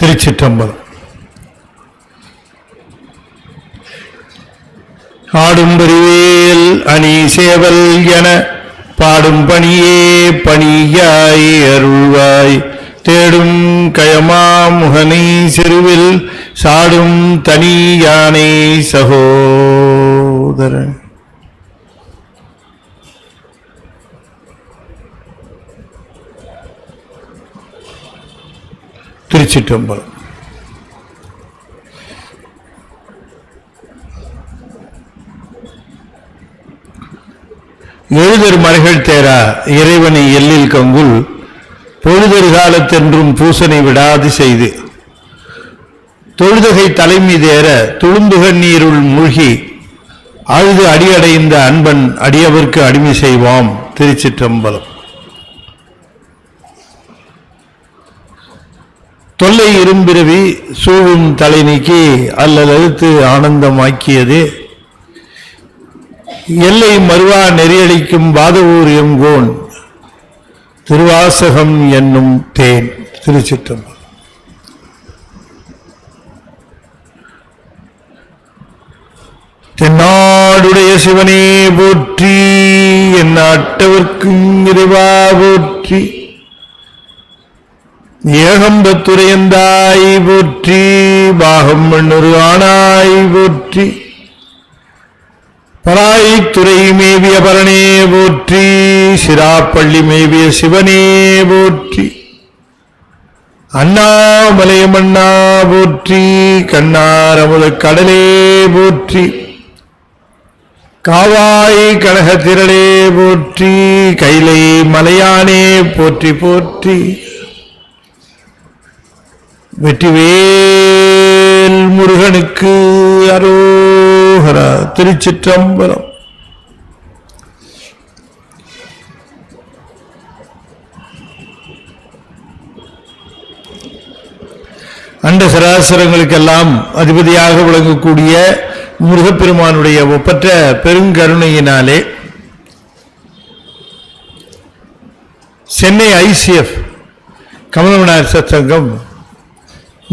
திருச்சிற்றம்பலம். ஆடும் பெருவேல் அணி சேவல் என பாடும் பணியே பணியாய் அருள்வாய் தேடும் கயமா முகனை செருவில் சாடும் தனி யானை சகோதரன். திருச்சிற்றம்பலம். எழுதர் மலைகள் தேரா இறைவனை எல்லில் கங்குல் பொழுதொரு காலத்தென்றும் பூசனை விடாது செய்து தொழுதகை தலைமீதேற துளும்புக நீருள் மூழ்கி அழுது அடியடைந்த அன்பன் அடியவர்க்கு அடிமை செய்வாம். திருச்சிற்றம்பலம். தொல்லை இரும்பிரவி சூழும் தலை நீக்கி அல்லலறுத்து ஆனந்தமாக்கியது எல்லை மறுவா நெறியடிக்கும் பாதவூர் எங்கோன் திருவாசகம் என்னும் தேன். திருச்சிற்றம்பலம். தென்னாடுடைய சிவனே போற்றி, என் நாட்டவர்க்கும் இறைவா போற்றி, ஏகம்பத்துரையந்தாய் போற்றி, பாகம் மண்ணொரு ஆனாய் போற்றி, பராய்த்துறை மேவிய பரணே போற்றி, சிராப்பள்ளி மேவிய சிவனே போற்றி, அண்ணாமலையமண்ணா போற்றி, கண்ணாரமுத கடலே போற்றி, காவாய் கனகத்திரளே போற்றி, கைலை மலையானே போற்றி போற்றி, வெற்றிவேல் முருகனுக்கு அரோகரா. திருச்சிற்றம்பலம். அண்ட சராசரங்களுக்கெல்லாம் அதிபதியாக விளங்கக்கூடிய முருகப்பெருமானுடைய ஒப்பற்ற பெருங்கருணையினாலே சென்னை ICF கமலமனார் சத்சங்கம்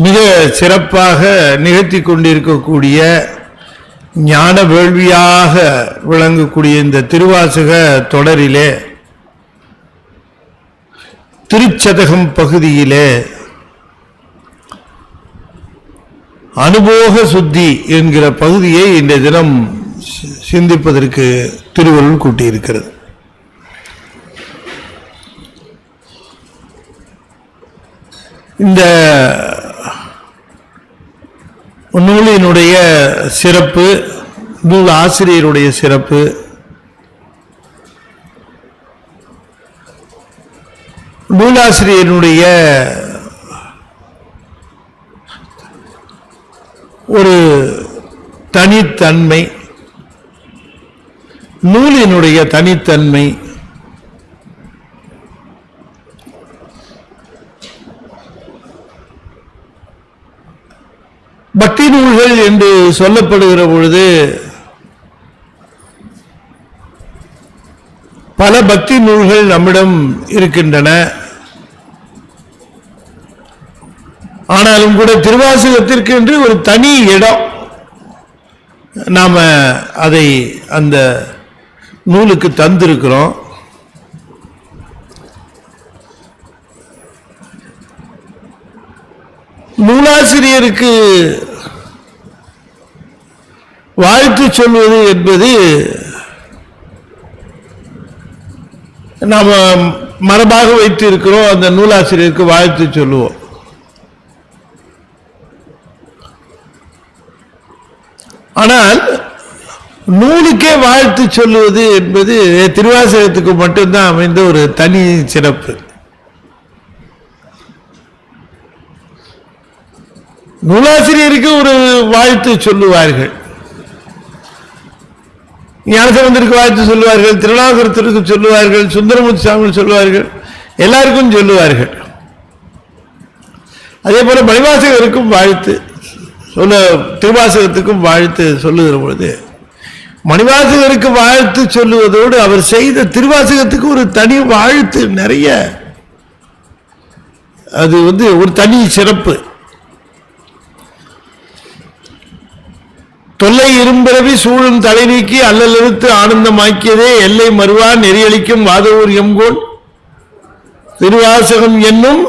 மிக சிறப்பாக நிகழ்த்தி கொண்டிருக்கக்கூடிய ஞான வேள்வியாக விளங்கக்கூடிய இந்த திருவாசக தொடரிலே திருச்சதகம் பகுதியிலே அனுபோக சுத்தி என்கிற பகுதியை இந்த தினம் சிந்திப்பதற்கு திருவருள் கூட்டியிருக்கிறது. இந்த நூலினுடைய சிறப்பு, நூல் ஆசிரியருடைய சிறப்பு, நூலாசிரியனுடைய ஒரு தனித்தன்மை, நூலினுடைய தனித்தன்மை, பக்தி நூல்கள் என்று சொல்லப்படுகிற பொழுது பல பக்தி நூல்கள் நம்மிடம் இருக்கின்றன. ஆனாலும் கூட திருவாசகத்திற்கு என்று ஒரு தனி இடம், நாம அதை அந்த நூலுக்கு தந்திருக்கிறோம். நூலாசிரியருக்கு வாழ்த்து சொல்வது என்பது நாம் மரபாக வைத்து இருக்கிறோம். அந்த நூலாசிரியருக்கு வாழ்த்து சொல்லுவோம். ஆனால் நூலுக்கே வாழ்த்து சொல்லுவது என்பது திருவாசகத்துக்கு மட்டும்தான் அமைந்த ஒரு தனி சிறப்பு. நூலாசிரியருக்கு ஒரு வாழ்த்து சொல்லுவார்கள், ஞானசம்பந்தருக்கு வாழ்த்து சொல்லுவார்கள், திருநாவுக்கரசருக்கு சொல்லுவார்கள், சுந்தரமூர்த்தி சாமி சொல்லுவார்கள், எல்லாருக்கும் சொல்லுவார்கள். அதே போல மணிவாசகருக்கும் வாழ்த்து சொல்ல, திருவாசகத்துக்கும் வாழ்த்து சொல்லுகிற பொழுது மணிவாசகருக்கு வாழ்த்து சொல்லுவதோடு அவர் செய்த திருவாசகத்துக்கு ஒரு தனி வாழ்த்து நிறைய, அது ஒரு தனி சிறப்பு. தொல்லை இரும்பிறவி சூழும் தலை நீக்கி அல்லலெடுத்து ஆனந்தமாக்கியதே எல்லை மறுவா நெறியளிக்கும் வாதவூர் எம்கோன் திருவாசகம் என்னும்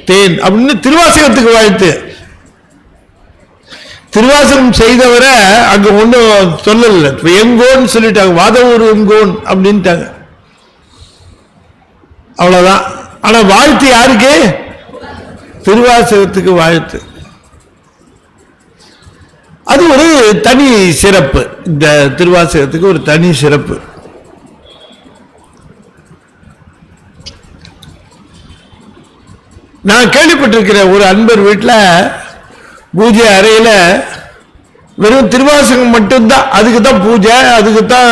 தேன் அப்படின்னு திருவாசகத்துக்கு வாழ்த்து. திருவாசகம் செய்தவரை அங்க ஒன்றும் சொல்லல, எங்கோன்னு சொல்லிட்டாங்க, வாதவூர் எங்கோன் அப்படின்ட்டாங்க, அவ்வளவுதான். ஆனா வாழ்த்து யாருக்கு? திருவாசகத்துக்கு வாழ்த்து. அது ஒரு தனி சிறப்பு, இந்த திருவாசகத்துக்கு ஒரு தனி சிறப்பு. நான் கேள்விப்பட்டிருக்கிற ஒரு அன்பர் வீட்டில் பூஜை அறையில வெறும் திருவாசகம் மட்டும்தான், அதுக்கு தான் பூஜை, அதுக்கு தான்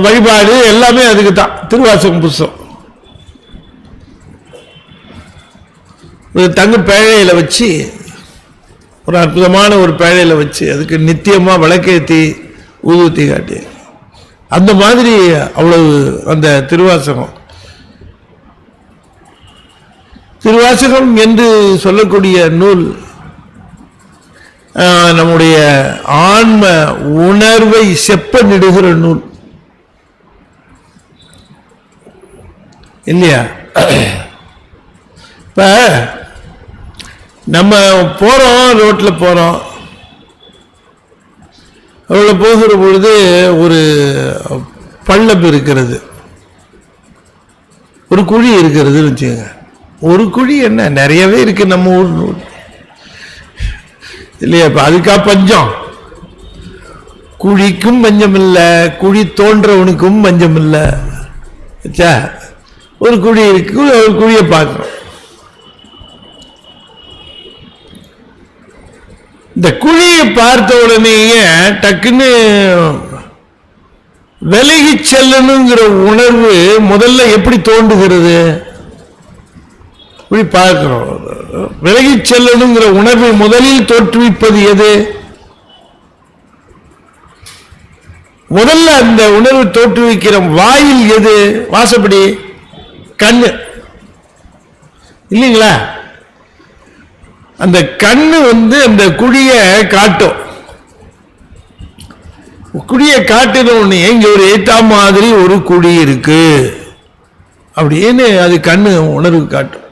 வழிபாடு, எல்லாமே அதுக்கு தான். திருவாசகம் புஸ்தகம் ஒரு தங்க பேழையில வச்சு, ஒரு அற்புதமான ஒரு பேழையில வச்சு அதுக்கு நித்தியமா விளக்கேத்தி ஊதுவத்தி காட்டி, அந்த மாதிரி அவ்வளவு அந்த திருவாசகம். திருவாசகம் என்று சொல்லக்கூடிய நூல் நம்முடைய ஆன்ம உணர்வை செப்பனிடுகிற நூல் இல்லையா? இப்ப நம்ம போறோம், ரோட்ல போறோம், ரோட்ல போகிற பொழுது ஒரு பள்ளம் இருக்கிறது, ஒரு குழி இருக்கிறதுன்னு வச்சுக்கோங்க. ஒரு குழி என்ன, நிறையவே இருக்கு நம்ம ஊர் இல்லையா? இப்ப அதுக்கா பஞ்சம்? குழிக்கும் பஞ்சம் இல்லை, குழி தோன்றவனுக்கும் பஞ்சம் இல்லை. ஒரு குழி இருக்கு, ஒரு குழியை பார்க்கிறோம். இந்த குழியை பார்த்த உடனேயே டக்குன்னு விலகி செல்லணுங்கிற உணர்வு முதல்ல எப்படி தோன்றுகிறது? இப்படி பார்க்கிறோம். விலகி செல்லணுங்கிற உணர்வை முதலில் தோற்றுவிப்பது எது? முதல்ல அந்த உணர்வு தோற்றுவிக்கிற வாயில் எது? வாசப்படி கண்ணு இல்லைங்களா? அந்த கண்ணு அந்த குழிய காட்டும். குழிய காட்டின உடனே இங்க ஒரு ஏத்தா மாதிரி ஒரு குழி இருக்கு அப்படின்னு அது கண்ணு உணர்வு காட்டும்.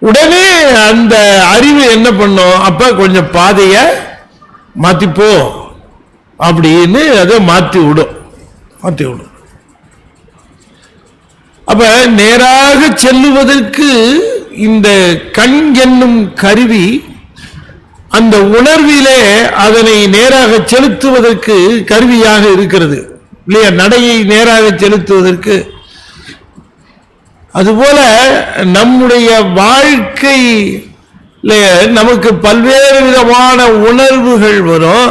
உடனே அந்த அறிவு என்ன பண்ணும்? அப்ப கொஞ்சம் பாதைய மாத்திப்போ அப்படின்னு அதை மாத்தி விடும். அப்ப நேராக செல்லுவதற்கு இந்த கண் என்னும் கருவி அந்த உணர்விலே அதனை நேராக செலுத்துவதற்கு கருவியாக இருக்கிறது இல்லையா? நடையை நேராக செலுத்துவதற்கு. அதுபோல நம்முடைய வாழ்க்கை நமக்கு பல்வேறு விதமான உணர்வுகள் வரும்.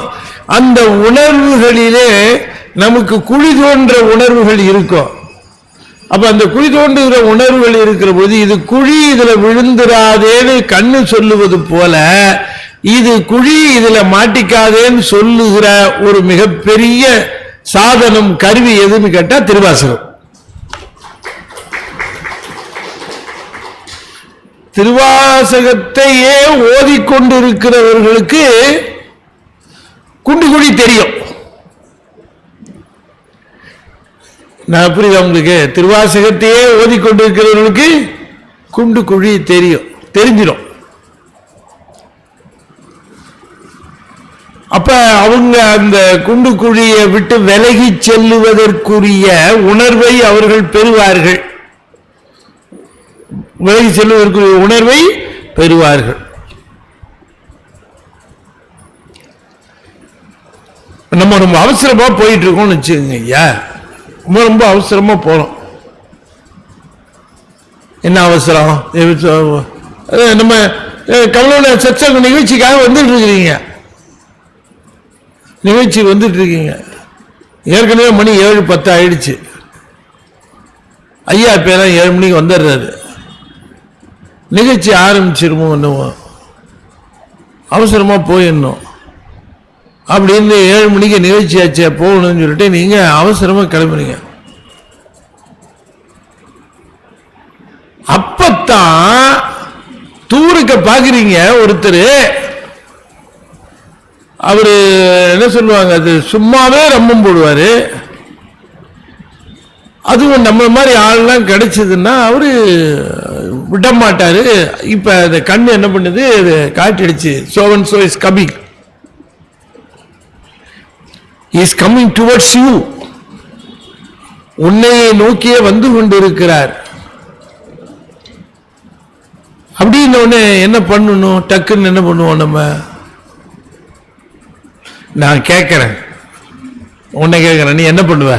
அந்த உணர்வுகளிலே நமக்கு குழி தோன்ற உணர்வுகள் இருக்கும். அப்ப அந்த குழி தோன்றுகிற உணர்வுகள் இருக்கிற போது இது குழி, இதுல விழுந்துராதேன்னு கண்ணு சொல்லுவது போல இது குழி, இதுல மாட்டிக்காதேன்னு சொல்லுகிற ஒரு மிகப்பெரிய சாதனம், கருவி எதுன்னு கேட்டா திருவாசகம். திருவாசகத்தையே ஓதிக்கொண்டிருக்கிறவர்களுக்கு குண்டு குழி தெரியும். நான் புரியுதா உங்களுக்கு? திருவாசகத்தையே ஓதிக்கொண்டிருக்கிறவர்களுக்கு குண்டு குழி தெரிஞ்சிடும். அப்ப அவங்க அந்த குண்டு குழியை விட்டு விலகி செல்லுவதற்குரிய உணர்வை அவர்கள் பெறுவார்கள். விலகி செல்வதற்குரிய உணர்வை பெறுவார்கள். நம்ம ரொம்ப அவசரமா போயிட்டு இருக்கோம்னு வச்சுக்கோங்க ஐயா, ரொம்ப அவசரமா போறோம். என்ன அவசரம்? நம்ம கவலை சத்சங்க நிகழ்ச்சிக்காக வந்துட்டு இருக்கிறீங்க, நிகழ்ச்சி வந்துட்டு இருக்கீங்க. ஏற்கனவே மணி 7:10 ஆயிடுச்சு. ஐயா பேரெல்லாம் 7 மணிக்கு வந்துடுறாரு. நிகழ்ச்சி ஆரம்பிச்சிருமோ என்னவோ, அவசரமா போயிடணும் அப்படின்னு 7 மணிக்கு நிகழ்ச்சி ஆச்சு போகணும்னு சொல்லிட்டு நீங்க அவசரமா கிளம்புறீங்க. அப்பத்தான் தூருக்க பாக்குறீங்க ஒருத்தர் அவரு என்ன சொல்லுவாங்க, அது சும்மாவே ரம்மம் போடுவாரு. அதுவும் நம்ம மாதிரி ஆள்லாம் கிடைச்சதுன்னா அவரு விட மாட்டாரு. இப்ப அந்த கண்ணு என்ன பண்ணுது, காட்டிடுச்சு. So and so is coming, is coming towards you, உன்னையை நோக்கியே வந்து கொண்டிருக்கிறார். அப்படின்னு உடனே என்ன பண்ணணும், டக்குன்னு என்ன பண்ணுவோம் நம்ம? நான் கேட்கிறேன், உன்னை கேட்கிறேன், நீ என்ன பண்ணுவ?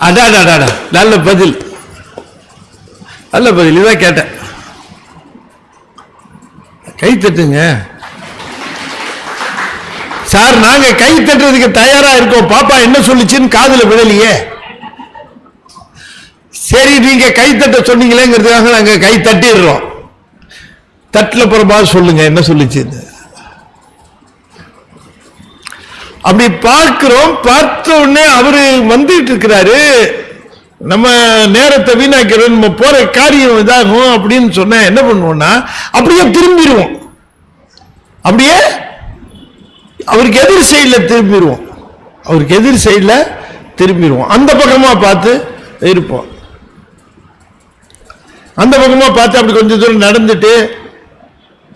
அடாடாடா, நல்ல பதில், நல்ல பதில். இதான் கேட்டேன். கை தட்டுங்க சார், நாங்க கை தட்டுறதுக்கு தயாரா இருக்கோம். பாப்பா என்ன சொல்லிச்சுன்னு காதுல விழலையே. சரி, நீங்க கை தட்ட சொன்னீங்களேங்கிறதுக்காக நாங்க கை தட்டிடுறோம். தட்டுல புறமா சொல்லுங்க என்ன சொல்லிச்சு. அப்படி பார்க்கிறோம். பார்த்த உடனே அவரு வந்துட்டு இருக்கிறாரு. நம்ம நேரத்தை வீணாக்கிறோம், நம்ம போற காரியம் இதாகும் அப்படின்னு சொன்ன என்ன பண்ணுவோம்னா அப்படியே திரும்பிடுவோம். அப்படியே அவருக்கு எதிர் சைடில் திரும்பிடுவோம். அவருக்கு எதிர் சைடில் திரும்பிடுவோம். அந்த பக்கமா பார்த்து இருப்போம். அந்த பக்கமா பார்த்து அப்படி கொஞ்சம் தூரம் நடந்துட்டு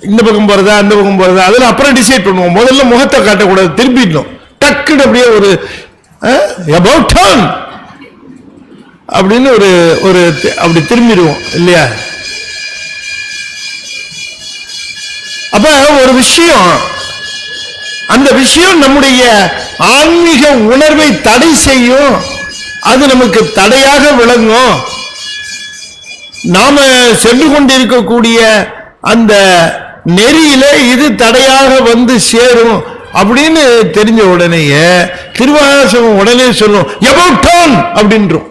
இந்த பக்கம் போறதா அந்த பக்கம் போறதா அதில் அப்புறம் டிசைட் பண்ணுவோம். முதல்ல முகத்தை காட்டக்கூடாது, திரும்பிடணும். டக்குன்னு அப்படியே ஒரு about turn அப்படின்னு ஒரு அப்படி திரும்பிடுவோம் இல்லையா? அப்ப ஒரு விஷயம், அந்த விஷயம் நம்முடைய ஆன்மீக உணர்வை தடை செய்யும். அது நமக்கு தடையாக விளங்கும். நாம சென்று கொண்டிருக்கக்கூடிய அந்த நெறியில இது தடையாக வந்து சேரும் அப்படின்னு தெரிஞ்ச உடனேயே திருவாசகம் உடனே சொல்லும் about turn அப்படின்றோம்.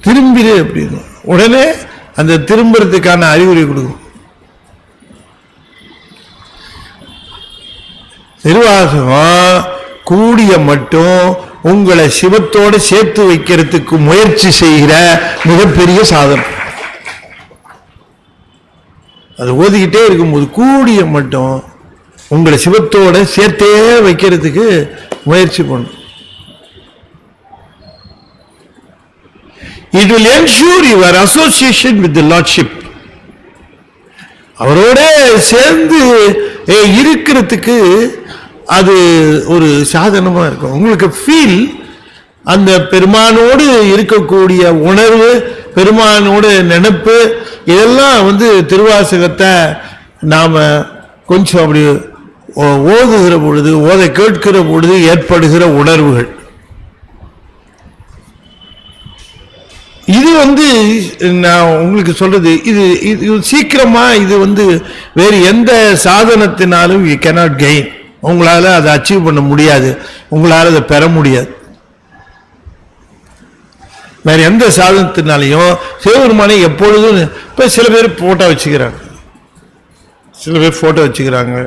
திரும்பிடு அப்படின்னு உடனே அந்த திரும்புறதுக்கான அறிவுரை கொடுக்கும். திருவாசகம் கூடிய மட்டும் உங்களை சிவத்தோடு சேர்த்து வைக்கிறதுக்கு முயற்சி செய்கிற மிகப்பெரிய சாதனம். அது ஓதிக்கிட்டே இருக்கும்போது கூடிய மட்டும் உங்களை சிவத்தோட சேர்த்தே வைக்கிறதுக்கு முயற்சி பண்ணும். It will ensure your association with the Lordship. அவரோட சேர்ந்து இருக்கிறதுக்கு அது ஒரு சாதனமா இருக்கும். உங்களுக்கு ஃபீல், அந்த பெருமானோடு இருக்கக்கூடிய உணர்வு, பெருமானோடு நினைப்பு, இதெல்லாம் திருவாசகத்தை நாம கொஞ்சம் அப்படி ஓதுகிற பொழுது, கேட்கிற பொழுது ஏற்படுகிற உணர்வுகள். இது நான் உங்களுக்கு சொல்றது, இது சீக்கிரமா இது வேறு எந்த சாதனத்தினாலும் you cannot gain. உங்களால அதை அச்சீவ் பண்ண முடியாது, உங்களால அதை பெற முடியாது. வேற எந்த சாதனத்தினாலையும் சிவபெருமானை எப்பொழுதும். இப்ப சில பேர் போட்டோ வச்சுக்கிறாங்க, சில பேர் போட்டோ வச்சுக்கிறாங்க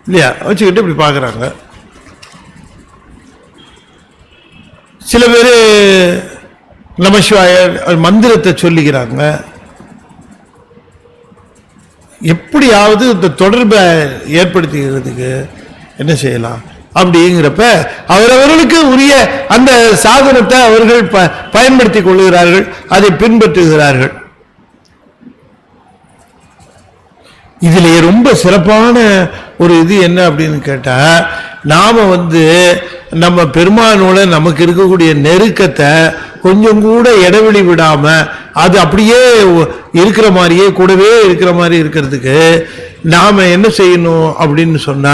இல்லையா, வச்சுக்கிட்டு இப்படி பாக்குறாங்க. சில பேர் நமசிவாய மந்திரத்தை சொல்லிக்கிறாங்க. எப்படியாவது இந்த தொடர்பை ஏற்படுத்திக்கிறதுக்கு என்ன செய்யலாம் அப்படிங்கிறப்ப அவரவர்களுக்கு உரிய அந்த சாதனத்தை அவர்கள் பயன்படுத்திக் கொள்கிறார்கள், அதை பின்பற்றுகிறார்கள். இதிலே ரொம்ப சிறப்பான ஒரு இது என்ன அப்படின்னு கேட்டா, நாம நம்ம பெருமானோட நமக்கு இருக்கக்கூடிய நெருக்கத்தை கொஞ்சம் கூட இடைவெளி விடாம அது அப்படியே இருக்கிற மாதிரியே கூடவே இருக்கிற மாதிரி இருக்கிறதுக்கு நாம என்ன செய்யணும் அப்படின்னு சொன்னா,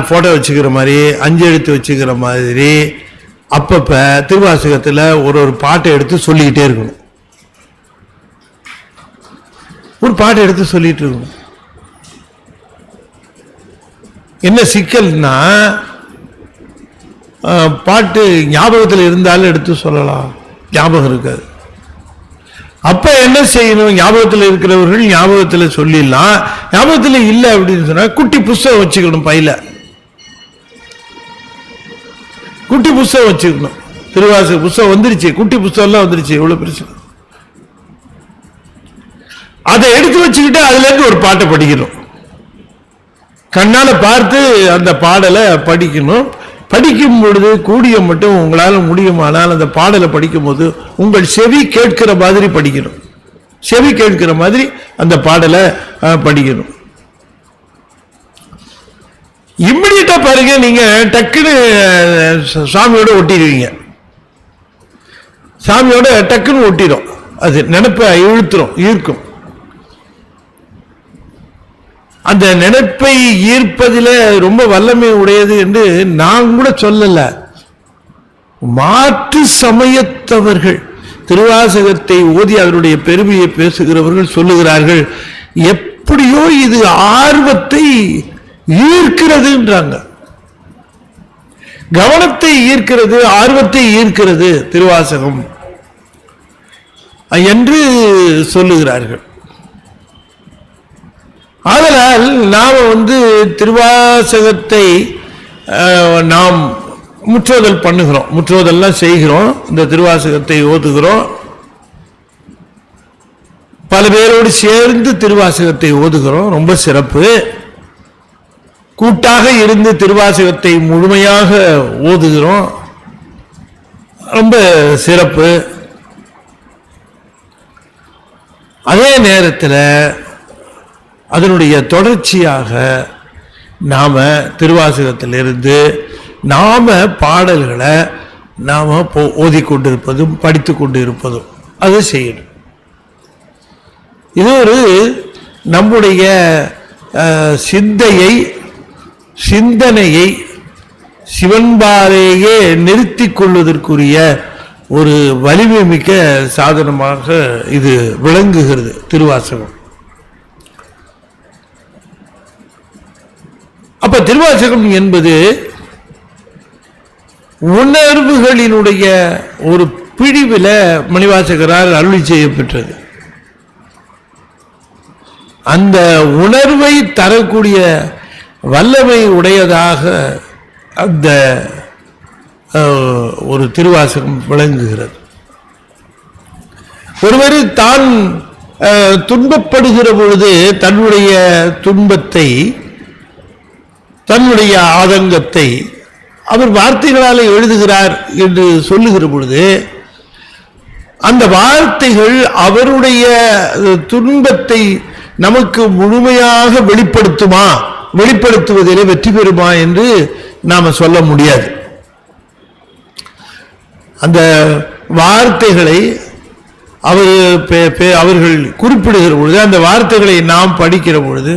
போட்டோ வச்சுக்கிற மாதிரி, அஞ்செழுத்து வச்சுக்கிற மாதிரி அப்பப்ப திருவாசகத்துல ஒரு பாட்டை எடுத்து சொல்லிக்கிட்டே இருக்கணும். ஒரு பாட்டை எடுத்து சொல்லிட்டு இருக்கணும். என்ன சிக்கல்னா, பாட்டு ஞாபகத்தில் இருந்தாலும் எடுத்து சொல்லலாம், ஞாபகம் இருக்காது. அப்ப என்ன செய்யணும், ஞாபகத்தில் இருக்கிறவர்கள் ஞாபகத்தில் சொல்லிடலாம். ஞாபகத்தில் இல்லை அப்படின்னு சொன்னா குட்டி புஸ்தகம் வச்சுக்கணும், பையில குட்டி புஸ்தகம் வச்சுக்கணும். திருவாசக புஸ்தகம் வந்துருச்சு, குட்டி புஸ்தகம் எல்லாம் வந்துருச்சு, எவ்வளவு பெருசு. அதை எடுத்து வச்சுக்கிட்டு அதுல இருந்து ஒரு பாட்டை படிக்கணும். கண்ணால பார்த்து அந்த பாடலை படிக்கணும். படிக்கும் பொழுது கூடிய மட்டும் உங்களால முடியுமானால் அந்த பாடலை படிக்கும் போது உங்கள் செவி கேட்கிற மாதிரி படிக்கணும். செவி கேட்கிற மாதிரி அந்த பாடலை படிக்கணும். இம்மிடியட்டா பாருங்க, நீங்க டக்குன்னு சாமியோட ஒட்டிடுவீங்க. சாமியோட டக்குன்னு ஒட்டிடும். அது நினைப்பை ஈர்க்கும். அந்த நினைப்பை ஈர்ப்பதில் ரொம்ப வல்லமை உடையது என்று நான் கூட சொல்லல. மாற்று சமயத்தவர்கள் திருவாசகத்தை ஓதி அவருடைய பெருமையை பேசுகிறவர்கள் சொல்லுகிறார்கள், எப்படியோ இது ஆர்வத்தை ஈர்க்கிறதுன்றாங்க. கவனத்தை ஈர்க்கிறது, ஆர்வத்தை ஈர்க்கிறது திருவாசகம் என்று சொல்லுகிறார்கள். ஆதலால் நாம் திருவாசகத்தை நாம் முற்றோதல் பண்ணுகிறோம், முற்றோதல்லாம் செய்கிறோம், இந்த திருவாசகத்தை ஓதுகிறோம். பல பேரோடு சேர்ந்து திருவாசகத்தை ஓதுகிறோம், ரொம்ப சிறப்பு. கூட்டாக இருந்து திருவாசகத்தை முழுமையாக ஓதுகிறோம், ரொம்ப சிறப்பு. அதே நேரத்தில் அதனுடைய தொடர்ச்சியாக நாம திருவாசகத்திலிருந்து நாம பாடல்களை நாம ஓதிக்கொண்டிருப்பதும் படித்து கொண்டு இருப்பதும் அது செய்யணும். இது ஒரு நம்முடைய சிந்தனையை சிவன்பாலேயே நிறுத்தி கொள்வதற்குரிய ஒரு வலிமை மிக்க சாதனமாக இது விளங்குகிறது திருவாசகம். அப்ப திருவாசகம் என்பது உணர்வுகளினுடைய ஒரு பிரிவில் மணிவாசகரால் அருளி செய்யப்பெற்றது. அந்த உணர்வை தரக்கூடிய வல்லமை உடையதாக அந்த ஒரு திருவாசகம் விளங்குகிறது. ஒருவர் தான் துன்பப்படுகிற பொழுது தன்னுடைய துன்பத்தை, தன்னுடைய ஆதங்கத்தை அவர் வார்த்தைகளால் எழுதுகிறார் என்று சொல்லுகிற பொழுது அந்த வார்த்தைகள் அவருடைய துன்பத்தை நமக்கு முழுமையாக வெளிப்படுத்துவதிலே வெற்றி பெறுமா என்று நாம சொல்ல முடியாது. அந்த வார்த்தைகளை அவர்கள் குறிப்பிடுகிற பொழுது, அந்த வார்த்தைகளை நாம் படிக்கிற பொழுது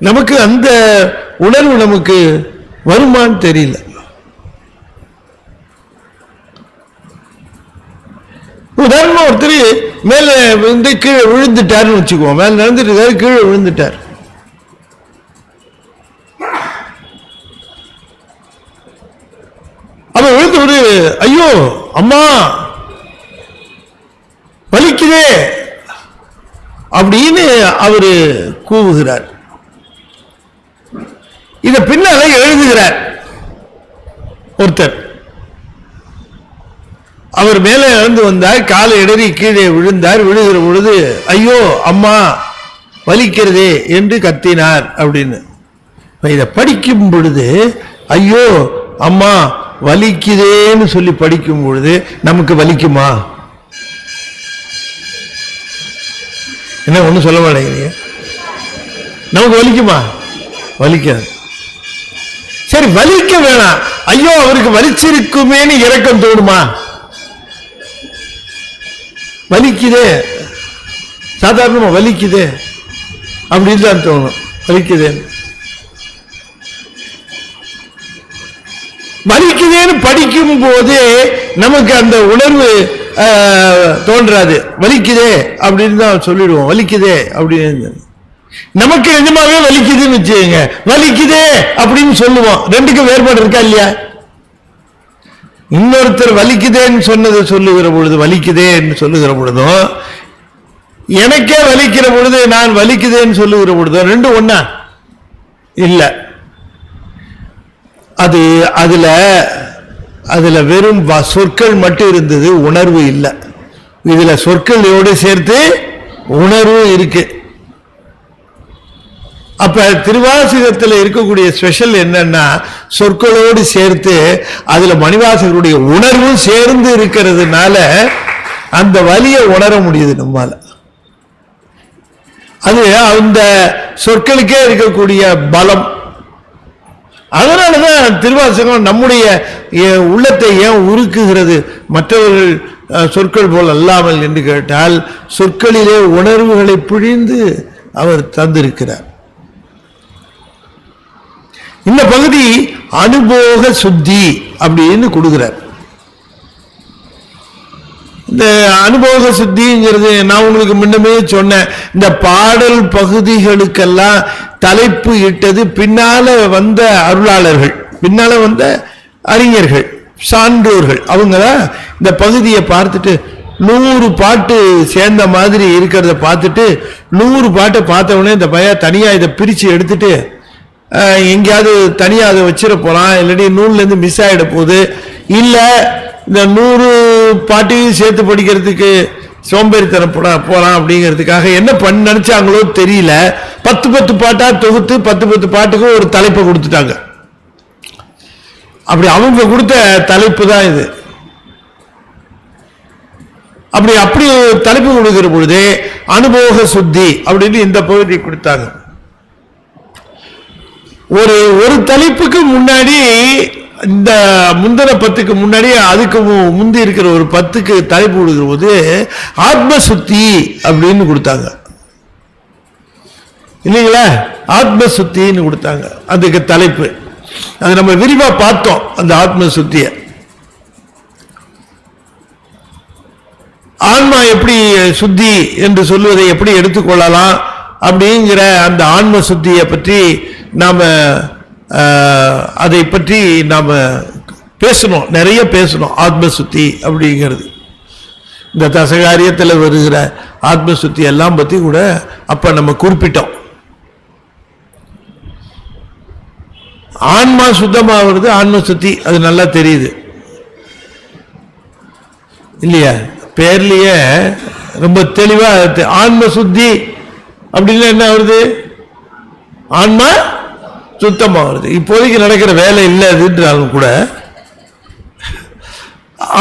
நமக்கு அந்த உணர்வு நமக்கு வருமான்னு தெரியல. உதாரணமா ஒருத்தர் மேல கீழே விழுந்துட்டாருன்னு வச்சுக்குவோம். மேல நடந்துட்டு கீழே விழுந்துட்டார். அப்ப விழுந்து ஒரு ஐயோ அம்மா வலிக்குதே அப்படின்னு அவரு கூவுகிறார். இத பின்னால எழுதுகிறார் ஒருத்தர். அவர் மேலே எழுந்து வந்தார், காலை இடறி கீழே விழுந்தார். விழுகிற பொழுது ஐயோ அம்மா வலிக்கிறதே என்று கத்தினார் அப்படின்னு. இதை படிக்கும் பொழுது ஐயோ அம்மா வலிக்குதேன்னு சொல்லி படிக்கும் பொழுது நமக்கு வலிக்குமா? என்ன ஒன்றும் சொல்ல மாட்டேங்கிறீங்க? நமக்கு வலிக்குமா? வலிக்காது. சரி, வலிக்க வேணாம், ஐயோ அவருக்கு வலிச்சிருக்குமேன்னு இரக்கம் தோணுமா? வலிக்குதே, சாதாரணமா வலிக்குதே அப்படின்னு தான் தோணும். வலிக்குதேன்னு படிக்கும் போது நமக்கு அந்த உணர்வு தோன்றாது. வலிக்குதே அப்படின்னு தான் சொல்லிடுவோம். வலிக்குதே அப்படின்னு நமக்கு நிஜமாவே வலிக்குதுன்னு வச்சுக்கோங்க, வலிக்குதே அப்படின்னு சொல்லுவோம். ரெண்டுக்கும் வேறுபாடு இருக்கா இல்லையா? இன்னொருத்தர் வலிக்குதேன்னு சொன்னதை சொல்லுகிற பொழுது, வலிக்குதேன்னு சொல்லுகிற பொழுதும், எனக்கே வலிக்கிற பொழுது நான் வலிக்குதேன்னு சொல்லுகிற பொழுதும் ரெண்டும் ஒண்ணா இல்ல. அது அதுல வெறும் சொற்கள் மட்டும் இருந்தது, உணர்வு இல்லை. இதுல சொற்களோடு சேர்த்து உணர்வு இருக்கு. அப்ப திருவாசகத்தில் இருக்கக்கூடிய ஸ்பெஷல் என்னன்னா சொற்களோடு சேர்த்து அதுல மணிவாசகருடைய உணர்வும் சேர்ந்து இருக்கிறதுனால அந்த வலியை உணர முடியுது நம்மால. அது அந்த சொற்களுக்கே இருக்கக்கூடிய பலம். அதனாலதான் திருவாசகம் நம்முடைய உள்ளத்தை ஏன் உருக்குகிறது மற்றவர்கள் சொற்கள் போல் அல்லாமல் என்று கேட்டால் சொற்களிலே உணர்வுகளை பிழிந்து அவர் தந்திருக்கிறார். இந்த பகுதி அனுபோக சுத்தி அப்படின்னு கொடுக்கிறார். இந்த அனுபோக சுத்திங்கிறது நான் உங்களுக்கு முன்னமே சொன்னேன். இந்த பாடல் பகுதிகளுக்கெல்லாம் தலைப்பு இட்டது பின்னால வந்த அருளாளர்கள், பின்னால வந்த அறிஞர்கள், சான்றோர்கள். அவங்க இந்த பகுதியை பார்த்துட்டு 100 பாட்டு சேர்ந்த மாதிரி இருக்கிறத பார்த்துட்டு 100 பாட்டை பார்த்த உடனே இந்த பையன் தனியா இதை பிரிச்சு எடுத்துட்டு எங்கேயாவது தனியா அதை வச்சிட போறான், இல்லாட்டி நூல்ல இருந்து மிஸ் ஆயிட போகுது, இல்ல இந்த 100 பாட்டையும் சேர்த்து படிக்கிறதுக்கு சோம்பேறித்தனம் போறான் அப்படிங்கிறதுக்காக என்ன பண்ண நினைச்சாங்களோ தெரியல. 10 பாட்டா தொகுத்து 10 பாட்டுக்கு ஒரு தலைப்பை கொடுத்துட்டாங்க. அப்படி அவங்க கொடுத்த தலைப்பு தான் இது. அப்படி தலைப்பு கொடுக்கிற பொழுது அனுபோக சுத்தி அப்படின்னு இந்த பகுதி கொடுத்தாங்க. ஒரு தலைப்புக்கு முன்னாடி இந்த முந்தின 10க்கு முன்னாடி அதுக்கு முந்தி இருக்கிற ஒரு 10க்கு தலைப்பு கொடுக்கிற போது ஆத்ம சுத்தி அப்படின்னு கொடுத்தாங்க இல்லைங்களா? ஆத்ம சுத்தின்னு கொடுத்தாங்க அதுக்கு தலைப்பு. அது நம்ம விரிவா பார்த்தோம் அந்த ஆத்ம சுத்திய. ஆன்மா எப்படி சுத்தி என்று சொல்வதை எப்படி எடுத்துக்கொள்ளலாம் அப்படிங்கிற அந்த ஆன்ம சுத்தியை பற்றி நாம அதை பற்றி நாம பேசணும், நிறைய பேசணும். ஆத்ம சுத்தி அப்படிங்கிறது இந்த தசகாரியத்தில் வருகிற ஆத்ம சுத்தி எல்லாம் பத்தி கூட அப்ப நம்ம குறிப்பிட்டோம். ஆன்மா சுத்தமாகிறது ஆன்ம சுத்தி, அது நல்லா தெரியுது இல்லையா? பேர்லயே ரொம்ப தெளிவா ஆன்ம சுத்தி அப்படின்னா என்ன வருது? ஆன்மா சுத்தமாகிறது. இப்போதைக்கு நடக்கிற வேலை இல்லை அதுன்றாலும் கூட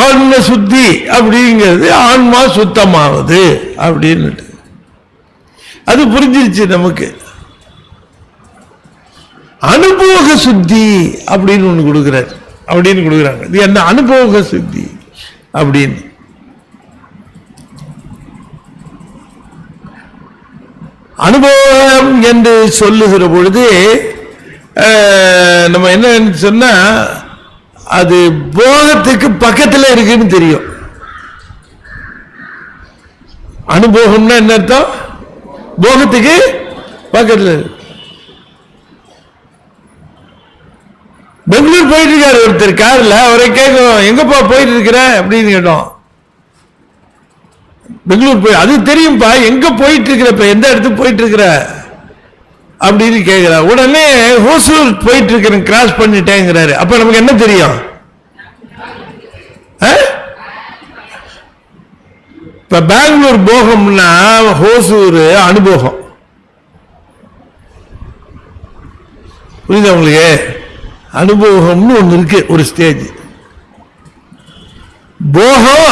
ஆன்ம சுத்தி அப்படிங்கிறது ஆன்மா சுத்தமாவது அப்படின்னு அது புரிஞ்சிருச்சு நமக்கு. அனுபோக சுத்தி அப்படின்னு ஒண்ணு கொடுக்குறாங்க. இது என்ன அனுபோக சுத்தி அப்படின்னு? அனுபவம் என்று சொல்லுகிற பொழுது நம்ம என்ன சொன்னா அது போகத்துக்கு பக்கத்துல இருக்குன்னு தெரியும். அனுபவம்னா என்ன அர்த்தம்? போகத்துக்கு பக்கத்துல. பெங்களூர் போயிட்டு இருக்காரு ஒருத்தர் கார்ல, அவரை கேட்கும் எங்கப்பா போயிட்டு இருக்கிற அப்படின்னு கேட்டோம். பெங்களூர் போய் அது தெரியும்பா, எங்க போயிட்டு இருக்கிறப்ப எந்த இடத்துக்கு போயிட்டு இருக்கிற அப்படின்னு கேட்கிற. உடனே ஹோசூர் போயிட்டு இருக்கிறேன் கிராஸ் பண்ணிட்டேங்கிறாரு. அப்ப நமக்கு என்ன தெரியும்? இப்ப பெங்களூர் போகம்னா ஹோசூர் அனுபவம். புரியுதா உங்களுக்கு? அனுபவம்னு ஒண்ணு இருக்கு, ஒரு ஸ்டேஜ். போகம்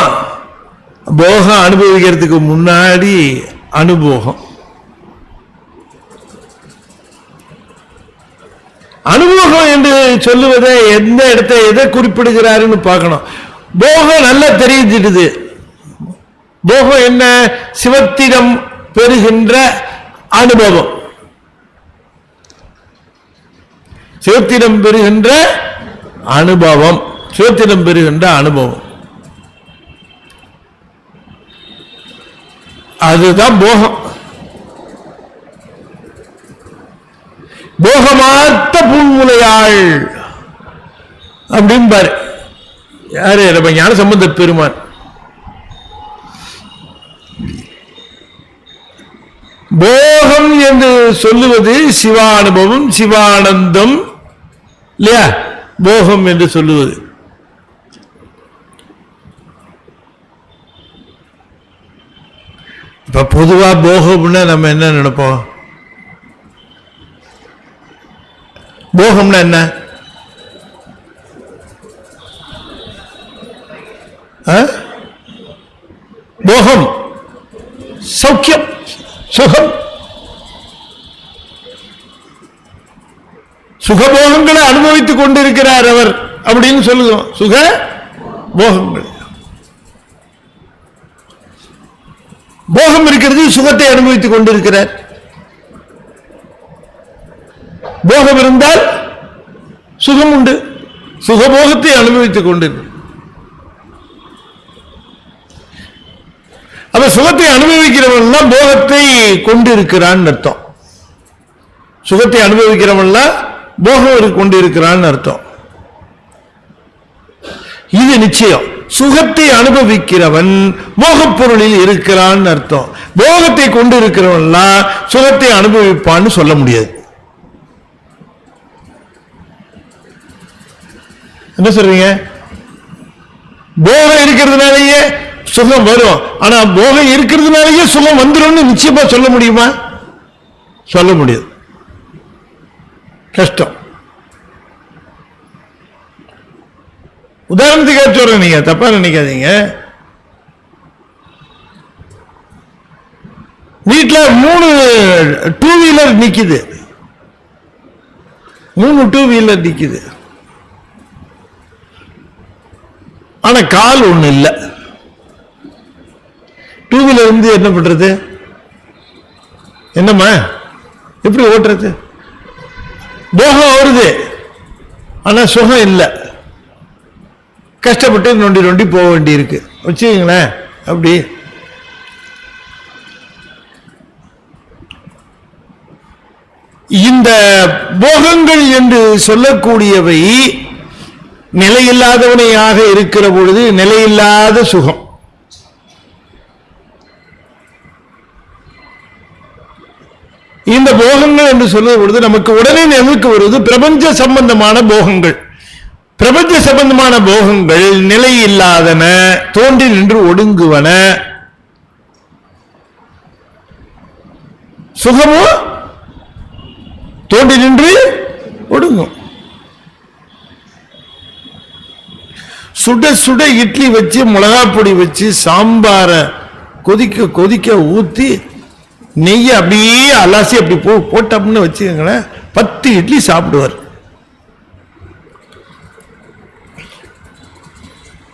அனுபவிக்கிறதுக்கு முன்னாடி அனுபவம். அனுபவம் என்று சொல்லுவதை எந்த இடத்தை எதை குறிப்பிடுகிறாருன்னு பார்க்கணும். போகம் நல்லா தெரிஞ்சிடுது. போகம் என்ன? சிவத்திடம் பெறுகின்ற அனுபவம். சிவத்திடம் பெறுகின்ற அனுபவம், சிவத்திடம் பெறுகின்ற அனுபவம், அதுதான் போகம். போகமாத்த பூமுலையாள் அப்படின்பாரு யாரு? நம்ம ஞான சம்பந்த பெருமான். போகம் என்று சொல்லுவது சிவானுபவம், சிவானந்தம் இல்லையா? போகம் என்று சொல்லுவது இப்ப பொதுவா போகம்னா நம்ம என்ன நினைப்போம்? போகம்னா என்ன? போகம் சௌக்கியம், சுகம். சுகபோகங்களை அனுபவித்துக் கொண்டிருக்கிறார் அவர் அப்படின்னு சொல்லுவோம். சுக போகங்கள், போகம் இருக்கிறது, சுகத்தை அனுபவித்துக் கொண்டிருக்கிறார். போகம் இருந்தால் சுகம் உண்டு, சுகபோகத்தை அனுபவித்துக் கொண்டிருக்கிறார். அப்ப சுகத்தை அனுபவிக்கிறவன் தான் போகத்தை கொண்டிருக்கிறான் அர்த்தம். சுகத்தை அனுபவிக்கிறவன் போகம் கொண்டிருக்கிறான் அர்த்தம். இது நிச்சயம். சுகத்தை அனுபவிக்கிறவன் போகப் பொருளில் இருக்கிறான் அர்த்தம். போகத்தை கொண்டிருக்கிறவன் சுகத்தை அனுபவிப்பான்னு சொல்ல முடியாது. என்ன சொல்றீங்க? போகம் இருக்கிறதுனாலயே சுகம் வரும், ஆனா போகம் இருக்கிறதுனாலயே சுகம் வந்துடும் நிச்சயமா சொல்ல முடியுமா? சொல்ல முடியாது, கஷ்டம். உதாரணத்துக்கு சொல்றேன், நீங்க தப்பா நினைக்காதீங்க. வீட்டுல 3 டூ வீலர் நிக்குது, 3 டூ வீலர் நிக்குது, ஆனா கால் ஒண்ணு இல்ல. டூ வீலர் இருந்து என்ன பண்றது? என்னம்மா எப்படி ஓட்டுறது? போகம் வருது, ஆனா சுகம் இல்லை. கஷ்டப்பட்டு நொண்டி நொண்டி போக வேண்டி இருக்கு வச்சுக்கங்களேன். அப்படி இந்த போகங்கள் என்று சொல்லக்கூடியவை நிலையில்லாதவனையாக இருக்கிற பொழுது நிலையில்லாத சுகம். இந்த போகங்கள் என்று சொல்லுற பொழுது நமக்கு உடனே நினைவுக்கு வருவது பிரபஞ்ச சம்பந்தமான போகங்கள். பிரபஞ்ச சம்பந்தமான போகங்கள் நிலை இல்லாதன, தோன்றி நின்று ஒடுங்குவன. சுகமோ தோன்றி நின்று ஒடுங்கும். சுட சுட இட்லி வச்சு மிளகா பொடி வச்சு சாம்பார கொதிக்க கொதிக்க ஊத்தி நெய்ய அப்படியே அலாசி அப்படி போட்டோம்னு வச்சுக்கோங்களேன், 10 இட்லி சாப்பிடுவார்.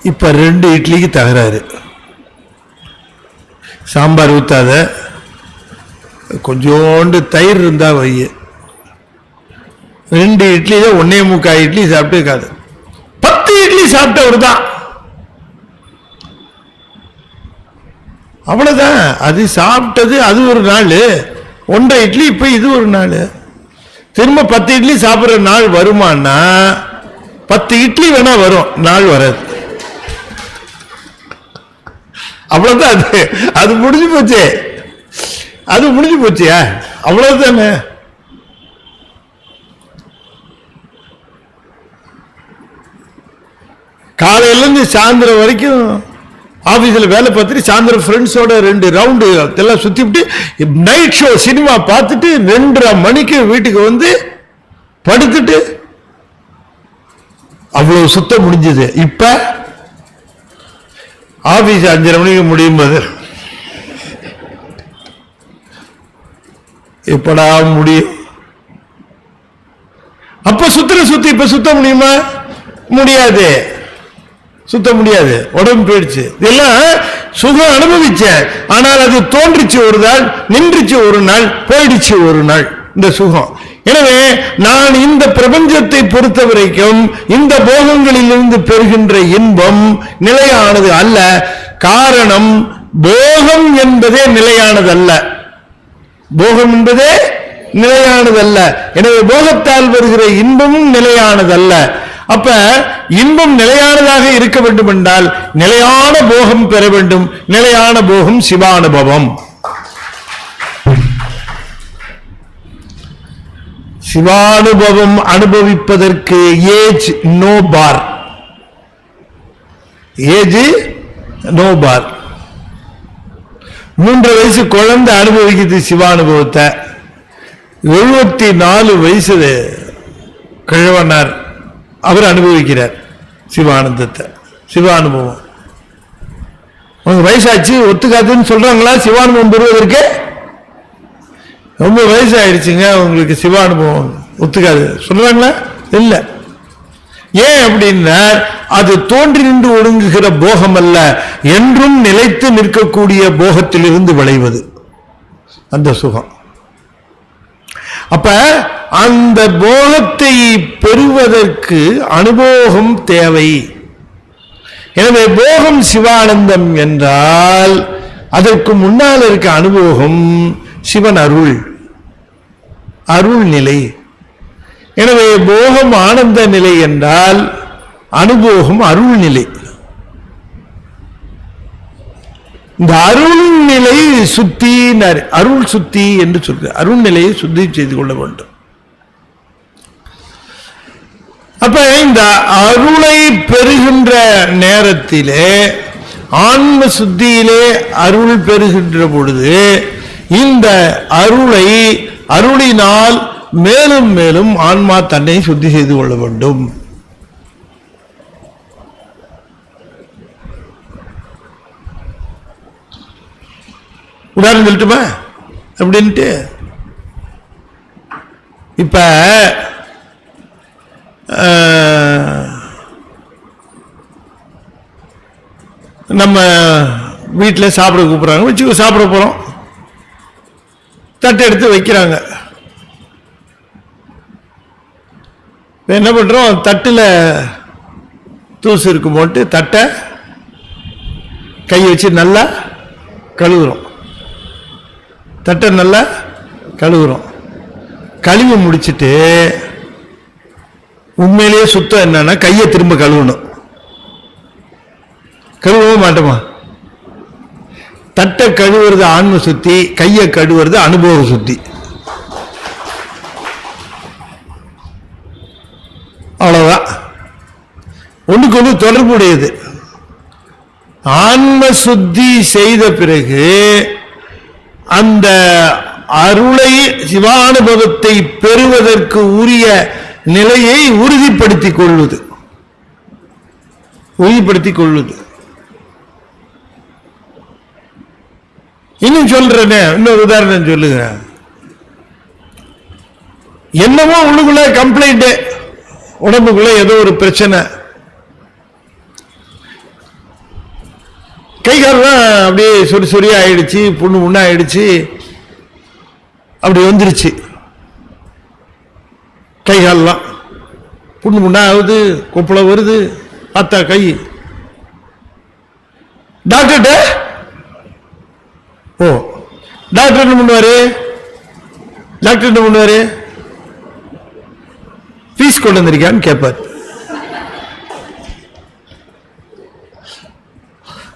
இப்ப 2 இட்லிக்கு தகராறு. சாம்பார் ஊத்தாத, கொஞ்சோண்டு தயிர் இருந்தா வை. 2 இட்லியில 1.25 இட்லி சாப்பிட்டு இருக்காது, 10 இட்லி சாப்பிட்டவர் தான். அவ்வளவுதான். அது சாப்பிட்டது அது ஒரு நாள், 1.5 இட்லி இப்ப இது ஒரு நாள். திரும்ப 10 இட்லி சாப்பிடுற நாள் வருமானா? 10 இட்லி வேணா வரும், நாள் வராது. அவ்வளவுதான். அது அது முடிஞ்சு போச்சு, அது முடிஞ்சு போச்சியா, அவ்வளவுதானே. காலையில இருந்து சாயந்தரம் வரைக்கும் ஆபீஸ்ல வேலை பார்த்துட்டு சாயந்தரம் ஃப்ரெண்ட்ஸோட 2 ரவுண்டு எல்லாம் சுத்திவிட்டு நைட் ஷோ சினிமா பார்த்துட்டு 2:30 மணிக்கு வீட்டுக்கு வந்து படுத்துட்டு அவ்வளவு சுத்தம் முடிஞ்சது. இப்ப ஆபீஸ் 5:30 மணிக்கு முடியும் போது எப்படா முடியும்? அப்ப சுத்தி இப்ப சுத்த முடியுமா? முடியாது, சுத்த முடியாது, உடம்பு போயிடுச்சு. இதெல்லாம் சுகம் அனுபவிச்சேன், ஆனால் அது தோன்றிச்சு ஒரு நாள், நின்றுச்சு ஒரு நாள், போயிடுச்சு ஒரு நாள் இந்த சுகம். எனவே நான் இந்த பிரபஞ்சத்தை பொறுத்த வரைக்கும் இந்த போகங்களிலிருந்து பெறுகின்ற இன்பம் நிலையானது அல்ல. காரணம், போகம் என்பதே நிலையானது அல்ல, போகம் என்பதே நிலையானதல்ல. எனவே போகத்தால் வருகிற இன்பமும் நிலையானதல்ல. அப்ப இன்பம் நிலையானதாக இருக்க வேண்டும் என்றால் நிலையான போகம் பெற வேண்டும். நிலையான போகம் சிவானுபவம். சிவானுபவம் அனுபவிப்பதற்கு age no bar, age no bar. 3 வயசு குழந்தை அனுபவிக்குது சிவானுபவத்தை. 74 வயசு கிழவனார் அவர் அனுபவிக்கிறார் சிவானந்தத்தை, சிவானுபவம். உங்க வயசாச்சு ஒத்துக்காதுன்னு சொல்றாங்களா? சிவானுபவம் பெறுவதற்கு ரொம்ப வயசாயிடுச்சுங்க உங்களுக்கு சிவானுபவம் ஒத்துக்காது சொல்றாங்களா? இல்ல. ஏன் அப்படின்னா அது தோன்றி நின்று ஒடுங்குகிற போகம் அல்ல, என்றும் நிலைத்து நிற்கக்கூடிய போகத்திலிருந்து விளைவது அந்த சுகம். அப்ப அந்த போகத்தை பெறுவதற்கு அனுபவம் தேவை. எனவே போகம் சிவானந்தம் என்றால் அதற்கு முன்னால் இருக்க அனுபவம் சிவன் அருள், அருள் நிலை. எனவே போகம் ஆனந்த நிலை என்றால் அனுபவம் அருள் நிலை. இந்த அருள் நிலை சுத்தி, அருள் சுத்தி என்று சொல்ற அருள் நிலையை சுத்தி செய்து கொள்ள வேண்டும். அப்ப இந்த அருளை பெறுகின்ற நேரத்திலே, ஆன்ம சுத்தியிலே அருள் பெறுகின்ற பொழுது இந்த அருளை அருளினால் மேலும் மேலும் ஆன்மா தன்னை சுத்தி செய்து கொள்ள வேண்டும். உதாரணம் சொல்லட்டுமா அப்படின்ட்டு? இப்ப நம்ம வீட்டில் சாப்பிட கூப்பிட்றாங்க, வச்சு சாப்பிட போகிறோம், தட்டை எடுத்து வைக்கிறாங்க. என்ன பண்ணுறோம், தட்டில் தூசு இருக்கும் போட்டு தட்டை கை வச்சு நல்லா கழுவுறோம், தட்டை நல்லா கழுவுறோம். கழுவி முடிச்சுட்டு உண்மையிலேயே சுத்தம் என்னன்னா கையை திரும்ப கழுவணும். கழுவவும் மாட்டோமா? தட்டை கழுவுறது ஆன்ம சுத்தி, கையை கழுவுறது அனுபவ சுத்தி. அவ்வளவுதான், ஒன்றுக்கு ஒன்று தொடர்புடையது. ஆன்ம சுத்தி செய்த பிறகு அந்த அருளை சிவானுபவத்தை பெறுவதற்கு உரிய நிலையை உறுதிப்படுத்திக் கொள்வது, உறுதிப்படுத்திக் கொள்வது. இன்னும் சொல்றேனே, இன்னொரு உதாரணம் சொல்லுங்க. என்னமோ உள்ளுக்குள்ள கம்ப்ளைண்ட், உடம்புக்குள்ள ஏதோ ஒரு பிரச்சனை, கை கால்லாம் அப்படியே சொறி சொறியா ஆயிடுச்சு, புண்ணு முன்னா ஆயிடுச்சு, அப்படி வந்துருச்சு. கை கால்லாம் புண்ணு முன்னா ஆகுது, கொப்பளை வருது, பார்த்தா கை. டாக்டர்கிட்ட டாக்டர் என்ன பண்ணுவாரு? டாக்டர் என்ன பண்ணுவாரு? ஃபீஸ் கொண்டு வந்திருக்கான்னு கேட்பார்.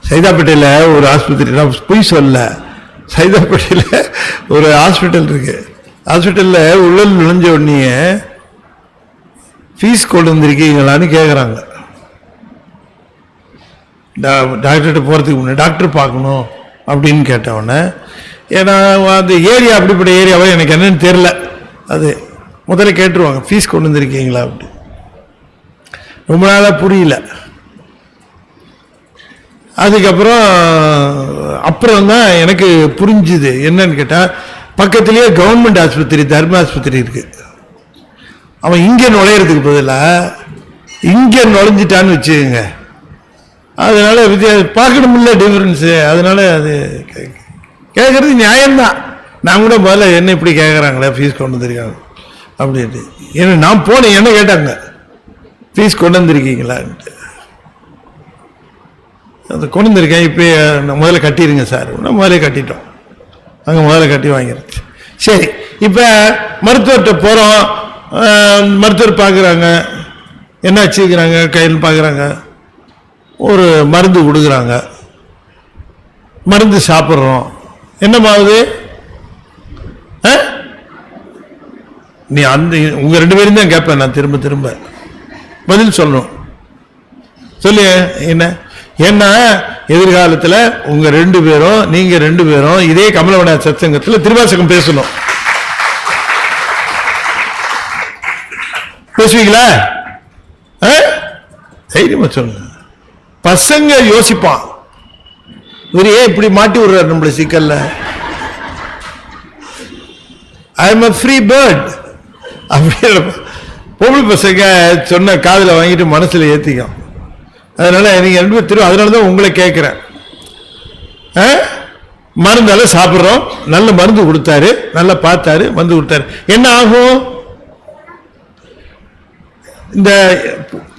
சைதாப்பேட்டையில் ஒரு ஆஸ்பத்திரி, நான் பொய் சொல்ல, சைதாப்பேட்டையில் ஒரு ஹாஸ்பிட்டல் இருக்கு. ஹாஸ்பிட்டலில் உள்ள நுழைஞ்ச உடனே ஃபீஸ் கொண்டு வந்திருக்கீங்களான்னு கேட்குறாங்க. டாக்டர்கிட்ட போகிறதுக்கு முன்னாடி டாக்டர் பார்க்கணும் அப்படின்னு கேட்டவொடனே, ஏன்னா அந்த ஏரியா அப்படிப்பட்ட ஏரியாவை எனக்கு என்னன்னு தெரில, அது முதல்ல கேட்டுருவாங்க ஃபீஸ் கொண்டு வந்திருக்கீங்களா அப்படி. ரொம்ப நாளாக புரியல. அப்புறம் தான் எனக்கு புரிஞ்சுது. என்னன்னு கேட்டால், பக்கத்திலேயே கவர்மெண்ட் ஆஸ்பத்திரி, தர்ம ஆஸ்பத்திரி இருக்கு. அவன் இங்கே நுழையிறதுக்கு பதிலாக இங்கே நுழைஞ்சிட்டான்னு வச்சுக்கோங்க, அதனால பார்க்கணும்ல டிஃபரன்ஸு. அதனால அது கேட்கறது நியாயம்தான். நான் கூட முதல்ல என்ன இப்படி கேட்குறாங்களே ஃபீஸ் கொண்டு வந்திருக்காங்க அப்படின்ட்டு. ஏன்னா நான் போனேன், என்ன கேட்டாங்க ஃபீஸ் கொண்டு வந்திருக்கீங்களான்ட்டு. அது கொண்டு வந்திருக்கேன், இப்போ முதல்ல கட்டிடுங்க சார். முதல்ல கட்டிட்டோம், அங்கே முதல்ல கட்டி வாங்கிருச்சு. சரி, இப்போ மருத்துவர்கிட்ட போகிறோம், மருத்துவர் பார்க்குறாங்க, என்ன வச்சுக்கிறாங்க கையில் பார்க்குறாங்க, ஒரு மருந்து கொடுக்குறாங்க, மருந்து சாப்பிட்றோம். என்னமாவது? நீ அந்த உங்க 2 பேரும் தான் கேட்பேன் நான், திரும்ப திரும்ப பதில் சொல்லணும். சொல்லு, என்ன ஏன்னா எதிர்காலத்துல உங்க 2 பேரும் நீங்க 2 பேரும் இதே கமலவன சத்சங்கத்துல திருவாசகம் பேசணும். பேசுவீங்களா? தைரியமா சொல்லுங்க. பசங்க யோசிப்பான், இவர் ஏன் இப்படி மாட்டி விடுறாரு நம்மள சிக்கல்ல. I am a free bird. அப்படி பொம்பளை பசங்க சொன்ன காதுல வாங்கிட்டு மனசுல ஏத்திக்கும். அதனால நீங்க 2 பேரும் அதனாலதான் உங்களை கேட்கிறேன். மருந்தால சாப்பிட்றோம், நல்ல மருந்து கொடுத்தாரு, நல்லா பார்த்தாரு, மருந்து கொடுத்தாரு. என்ன ஆகும்? இந்த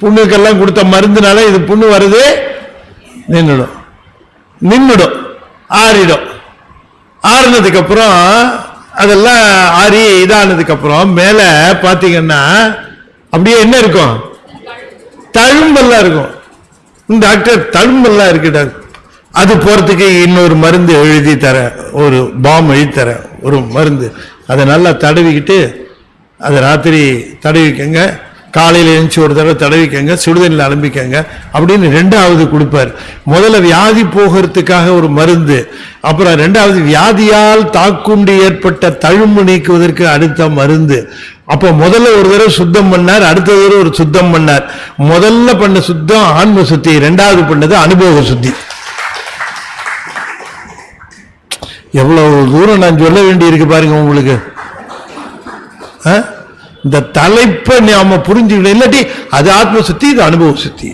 புண்ணுக்கெல்லாம் கொடுத்த மருந்துனால இது புண்ணு வருது, நின்றுடும், ஆறிடும். ஆறுனதுக்கு அப்புறம் அதெல்லாம் ஆறி இதானதுக்கு அப்புறம் மேல பாத்தீங்கன்னா அப்படியே என்ன இருக்கும்? தழும்பெல்லாம் இருக்கும். டாக்டர் தழும்பெல்லாம் இருக்கு டாக்டர், அது போறதுக்கு இன்னொரு மருந்து எழுதி தர, ஒரு பாம் எழுதி தர, ஒரு மருந்து. அதை நல்லா தடவிக்கிட்டு அதை ராத்திரி தடவிக்கங்க, காலையில் எழுந்துச்சு ஒரு தடவை தடவிக்கங்க, சுடுதண்ணில் அலம்பிக்கங்க அப்படின்னு 2வது கொடுப்பார். முதல்ல வியாதி போகிறதுக்காக ஒரு மருந்து, அப்புறம் 2வது வியாதியால் தாக்குண்டு ஏற்பட்ட தழும்பு நீக்குவதற்கு அடுத்த மருந்து. அப்போ முதல்ல ஒரு தடவை சுத்தம் பண்ணார், அடுத்த தடவை ஒரு சுத்தம் பண்ணார். முதல்ல பண்ண சுத்தம் ஆன்ம சுத்தி, 2வது பண்ணது அனுபவ சுத்தி. எவ்வளவு தூரம் நான் சொல்ல வேண்டி இருக்கு பாருங்க உங்களுக்கு. இந்த தலைப்பை நாம புரிஞ்சுக்கணும், இல்லாட்டி அது ஆத்ம சுத்தி, இது அனுபவ சுத்தி.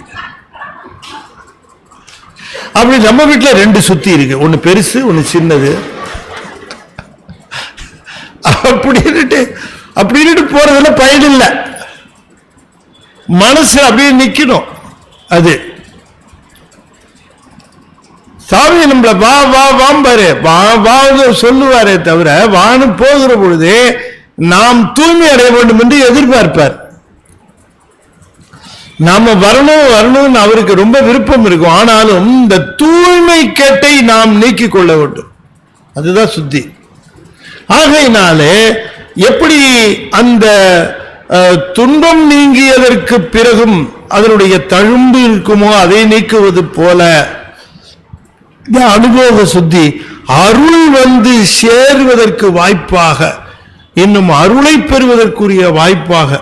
அப்படி நம்ம வீட்டுல 2 சுத்தி இருக்கு, ஒண்ணு பெருசு, ஒண்ணு சின்னது. அப்படின்னு போறதுல பயன் இல்லை. மனசு அப்படியே நிக்கணும். அது சாமி நம்மள வா வா வாம்பாரு, வா வா சொல்லுவாரே தவிர வானு போகிற பொழுது நாம் தூய்மை அடைய வேண்டும் என்று எதிர்பார்ப்பார். நாம வரணும் வரணும்னு அவருக்கு ரொம்ப விருப்பம் இருக்கும். ஆனாலும் இந்த தூய்மை கேட்டை நாம் நீக்கிக் கொள்ள வேண்டும். அதுதான் சுத்தி. ஆகையினாலே எப்படி அந்த துன்பம் நீங்கியதற்கு பிறகும் அதனுடைய தழும்பு இருக்குமோ அதை நீக்குவது போல அனுபவ சுத்தி அருள் வந்து சேர்வதற்கு வாய்ப்பாக, இன்னும் அருளை பெறுவதற்குரிய வாய்ப்பாக,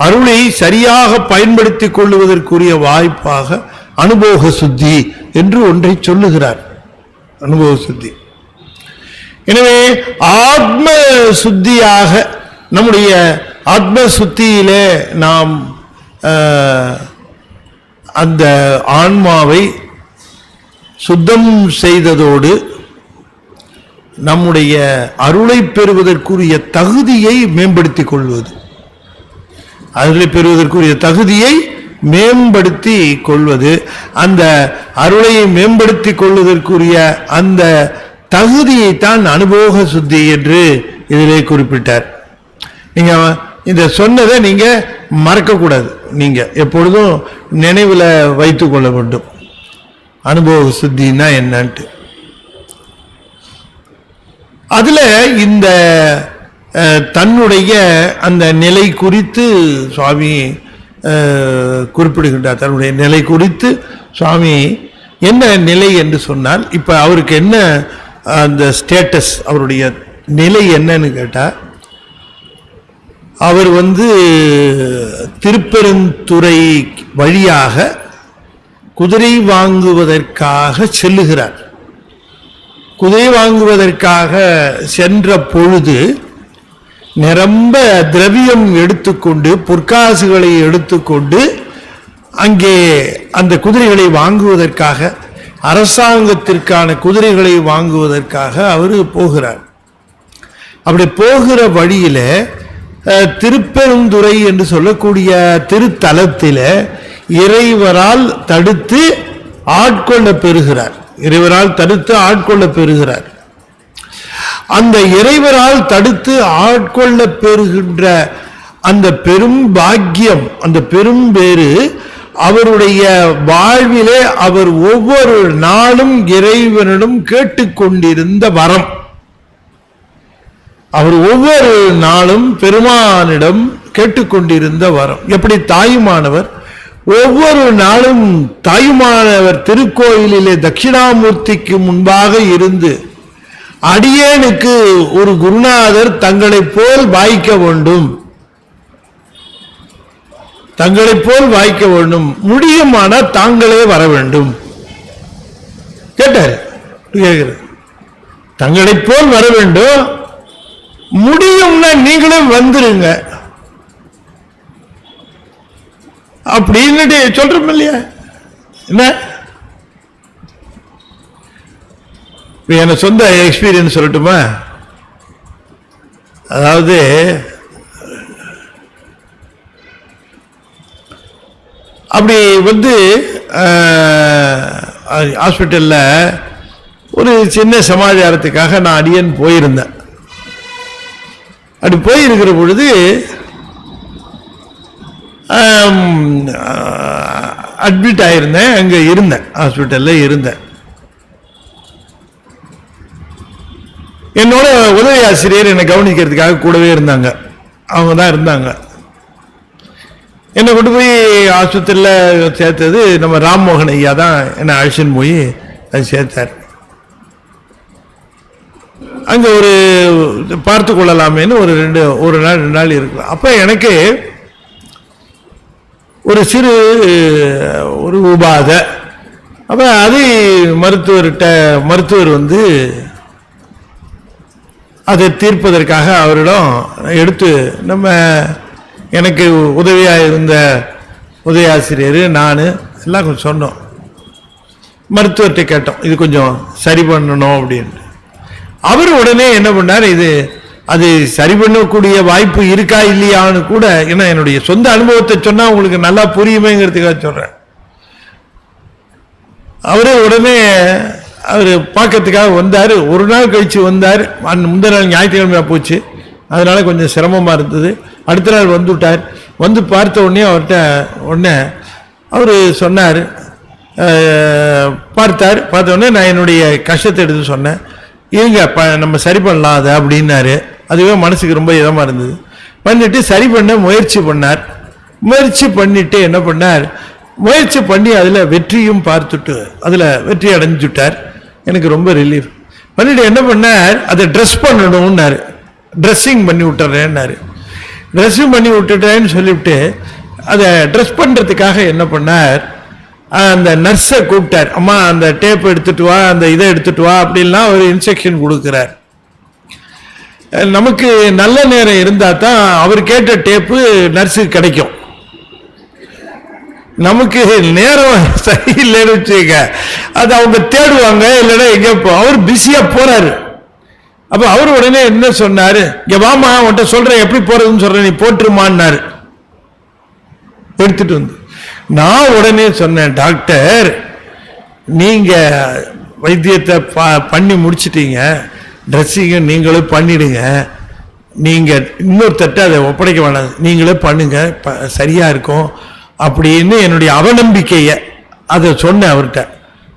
அருளை சரியாக பயன்படுத்திக் கொள்ளுவதற்குரிய வாய்ப்பாக அனுபவ சுத்தி என்று ஒன்றை சொல்லுகிறார். அனுபவ சுத்தி. எனவே ஆத்ம சுத்தியாக நம்முடைய ஆத்ம சுத்தியிலே நாம் அந்த ஆன்மாவை சுத்தம் செய்ததோடு நம்முடைய அருளை பெறுவதற்குரிய தகுதியை மேம்படுத்திக் கொள்வது, அருளை பெறுவதற்குரிய தகுதியை மேம்படுத்தி கொள்வது, அந்த அருளை மேம்படுத்திக் கொள்வதற்குரிய அந்த தகுதியைத்தான் அனுபவ சுத்தி என்று இதிலே குறிப்பிட்டார். நீங்க இந்த சொன்னதை நீங்க மறக்க கூடாது, நீங்க எப்பொழுதும் நினைவுல வைத்துக் கொள்ள வேண்டும். அனுபவ சுத்தினா என்னன்ட்டு. அதுல இந்த தன்னுடைய அந்த நிலை குறித்து சுவாமி குறிப்பிடுகின்றார். தன்னுடைய நிலை குறித்து சுவாமி என்ன நிலை என்று சொன்னால், இப்ப அவருக்கு என்ன அந்த ஸ்டேட்டஸ், அவருடைய நிலை என்னன்னு கேட்டா, அவர் திருப்பெருந்துறை வழியாக குதிரை வாங்குவதற்காக செல்லுகிறார். குதிரை வாங்குவதற்காக சென்ற பொழுது நிரம்ப திரவியம் எடுத்துக்கொண்டு, பொற்காசுகளை எடுத்துக்கொண்டு அங்கே அந்த குதிரைகளை வாங்குவதற்காக, அரசாங்கத்திற்கான குதிரைகளை வாங்குவதற்காக அவர் போகிறார். அப்படி போகிற வழியில திருப்பெருந்துறை என்று சொல்லக்கூடிய திருத்தலத்தில இறைவரால் தடுத்து ஆட்கொள்ள பெறுகிறார். இறைவரால் தடுத்து ஆட்கொள்ள பெறுகிறார். அந்த இறைவரால் தடுத்து ஆட்கொள்ள பெறுகின்ற அந்த பெரும் பாக்கியம், அந்த பெரும் பேறு அவருடைய வாழ்விலே அவர் ஒவ்வொரு நாளும் இறைவனிடம் கேட்டுக்கொண்டிருந்த வரம். அவர் ஒவ்வொரு நாளும் பெருமானிடம் கேட்டுக்கொண்டிருந்த வரம். எப்படி தாயுமானவர் ஒவ்வொரு நாளும் தாயுமானவர் திருக்கோயிலிலே தட்சிணாமூர்த்திக்கு முன்பாக இருந்து அடியேனுக்கு ஒரு குருநாதர் தங்களைப் போல் வாய்க்க வேண்டும், தங்களைப் போல் வாய்க்க வேண்டும், முடியுமானால் தாங்களே வர வேண்டும் கேட்டார். தங்களைப் போல் வர வேண்டும், முடியும்னா நீங்களும் வந்துருங்க அப்படின்னு சொல்றோம் இல்லையா? என்ன என்ன சொந்த எக்ஸ்பீரியன்ஸ் சொல்லட்டுமா? அதாவது அப்படி ஹாஸ்பிட்டல்ல ஒரு சின்ன சமாச்சாரத்துக்காக நான் அடியேன் போயிருந்தேன். அப்படி போயிருக்கிற பொழுது அட்மிட் ஆயிருந்தேன். அங்க இருந்தேன், ஹாஸ்பிட்டல்ல இருந்தேன். என்னோட உதவி ஆசிரியர் என்னை கவனிக்கிறதுக்காக கூடவே இருந்தாங்க, அவங்க தான் இருந்தாங்க. என்னை கொண்டு போய் ஆஸ்பத்திரியில் சேர்த்தது நம்ம ராம்மோகன் ஐயா தான். என்னை அழைச்சின்னு போய் அது சேர்த்தார். அங்க ஒரு பார்த்து கொள்ளலாமேன்னு ஒரு நாள் 2 நாள் இருக்கு. அப்ப எனக்கு ஒரு சிறு ஒரு உபாதை. அப்ப அது மருத்துவர் அதை தீர்ப்பதற்காக அவரிடம் எடுத்து நம்ம எனக்கு உதவியாக இருந்த உதவி ஆசிரியர் நான் எல்லாம் கொஞ்சம் சொன்னோம். மருத்துவர்கிட்ட கேட்டோம், இது கொஞ்சம் சரி பண்ணணும் அப்படின்னு. அவர் உடனே என்ன பண்ணார், அது சரி பண்ணக்கூடிய வாய்ப்பு இருக்கா இல்லையான்னு கூட, ஏன்னா என்னுடைய சொந்த அனுபவத்தை சொன்னா உங்களுக்கு நல்லா புரியுமேங்கிறதுக்காக சொல்றேன். அவரே உடனே அவர் பார்க்கறதுக்காக வந்தார். ஒரு நாள் கழிச்சு வந்தார். முந்தின நாள் ஞாயிற்றுக்கிழமையா போச்சு, அதனால கொஞ்சம் சிரமமா இருந்தது. அடுத்த நாள் வந்துட்டார். வந்து பார்த்த உடனே உடனே அவர் சொன்னார், பார்த்த உடனே நான் என்னுடைய கஷ்டத்தை எடுத்து சொன்னேன். இருங்க நம்ம சரி பண்ணலாம் அதை அப்படின்னாரு. அதுவே மனசுக்கு ரொம்ப இதமா இருந்தது. பண்ணிட்டு சரி பண்ண முயற்சி பண்ணார். முயற்சி பண்ணிட்டு என்ன பண்ணார், முயற்சி பண்ணி அதுல வெற்றியும் பார்த்துட்டு அதுல வெற்றி அடைஞ்சுட்டார். எனக்கு ரொம்ப ரிலீஃப். பண்ணிட்டு என்ன பண்ணார், அதை ட்ரெஸ் பண்ணணும்னாரு. ட்ரெஸ்ஸிங் பண்ணி விட்டுறேன்னாரு. ட்ரெஸ்ஸிங் பண்ணி விட்டுட்டேன்னு சொல்லிவிட்டு அதை ட்ரெஸ் பண்றதுக்காக என்ன பண்ணார், அந்த நர்ஸை கூப்பிட்டார். அம்மா அந்த டேப் எடுத்துட்டு வா, அந்த இதை எடுத்துட்டு வா அப்படின்லாம் ஒரு இன்ஸ்ட்ரக்ஷன் கொடுக்கிறார். நமக்கு நல்ல நேரம் இருந்தா தான் அவர் கேட்ட டேப்பு நர்ஸுக்கு கிடைக்கும். நமக்கு நேரம் சரியில்லைன்னு வச்சுக்க, அது அவங்க தேடுவாங்க, இல்லைன்னா எங்க அவர் பிஸியா போறாரு. அப்ப அவர் உடனே என்ன சொன்னாரு, இங்க வாமா உன்கிட்ட சொல்றேன், எப்படி போறதுன்னு சொல்றேன், நீ போட்டுருமான்னாரு. எடுத்துட்டு வந்து நான் உடனே சொன்னேன், டாக்டர் நீங்க வைத்தியத்தை பண்ணி முடிச்சிட்டீங்க, ட்ரெஸ்ஸிங்க நீங்களும் பண்ணிடுங்க, நீங்க இன்னொருத்தட்ட அதை ஒப்படைக்க வேணாம், நீங்களே பண்ணுங்க சரியா இருக்கும் அப்படின்னு என்னுடைய அவநம்பிக்கைய அதை சொன்னேன் அவர்கிட்ட.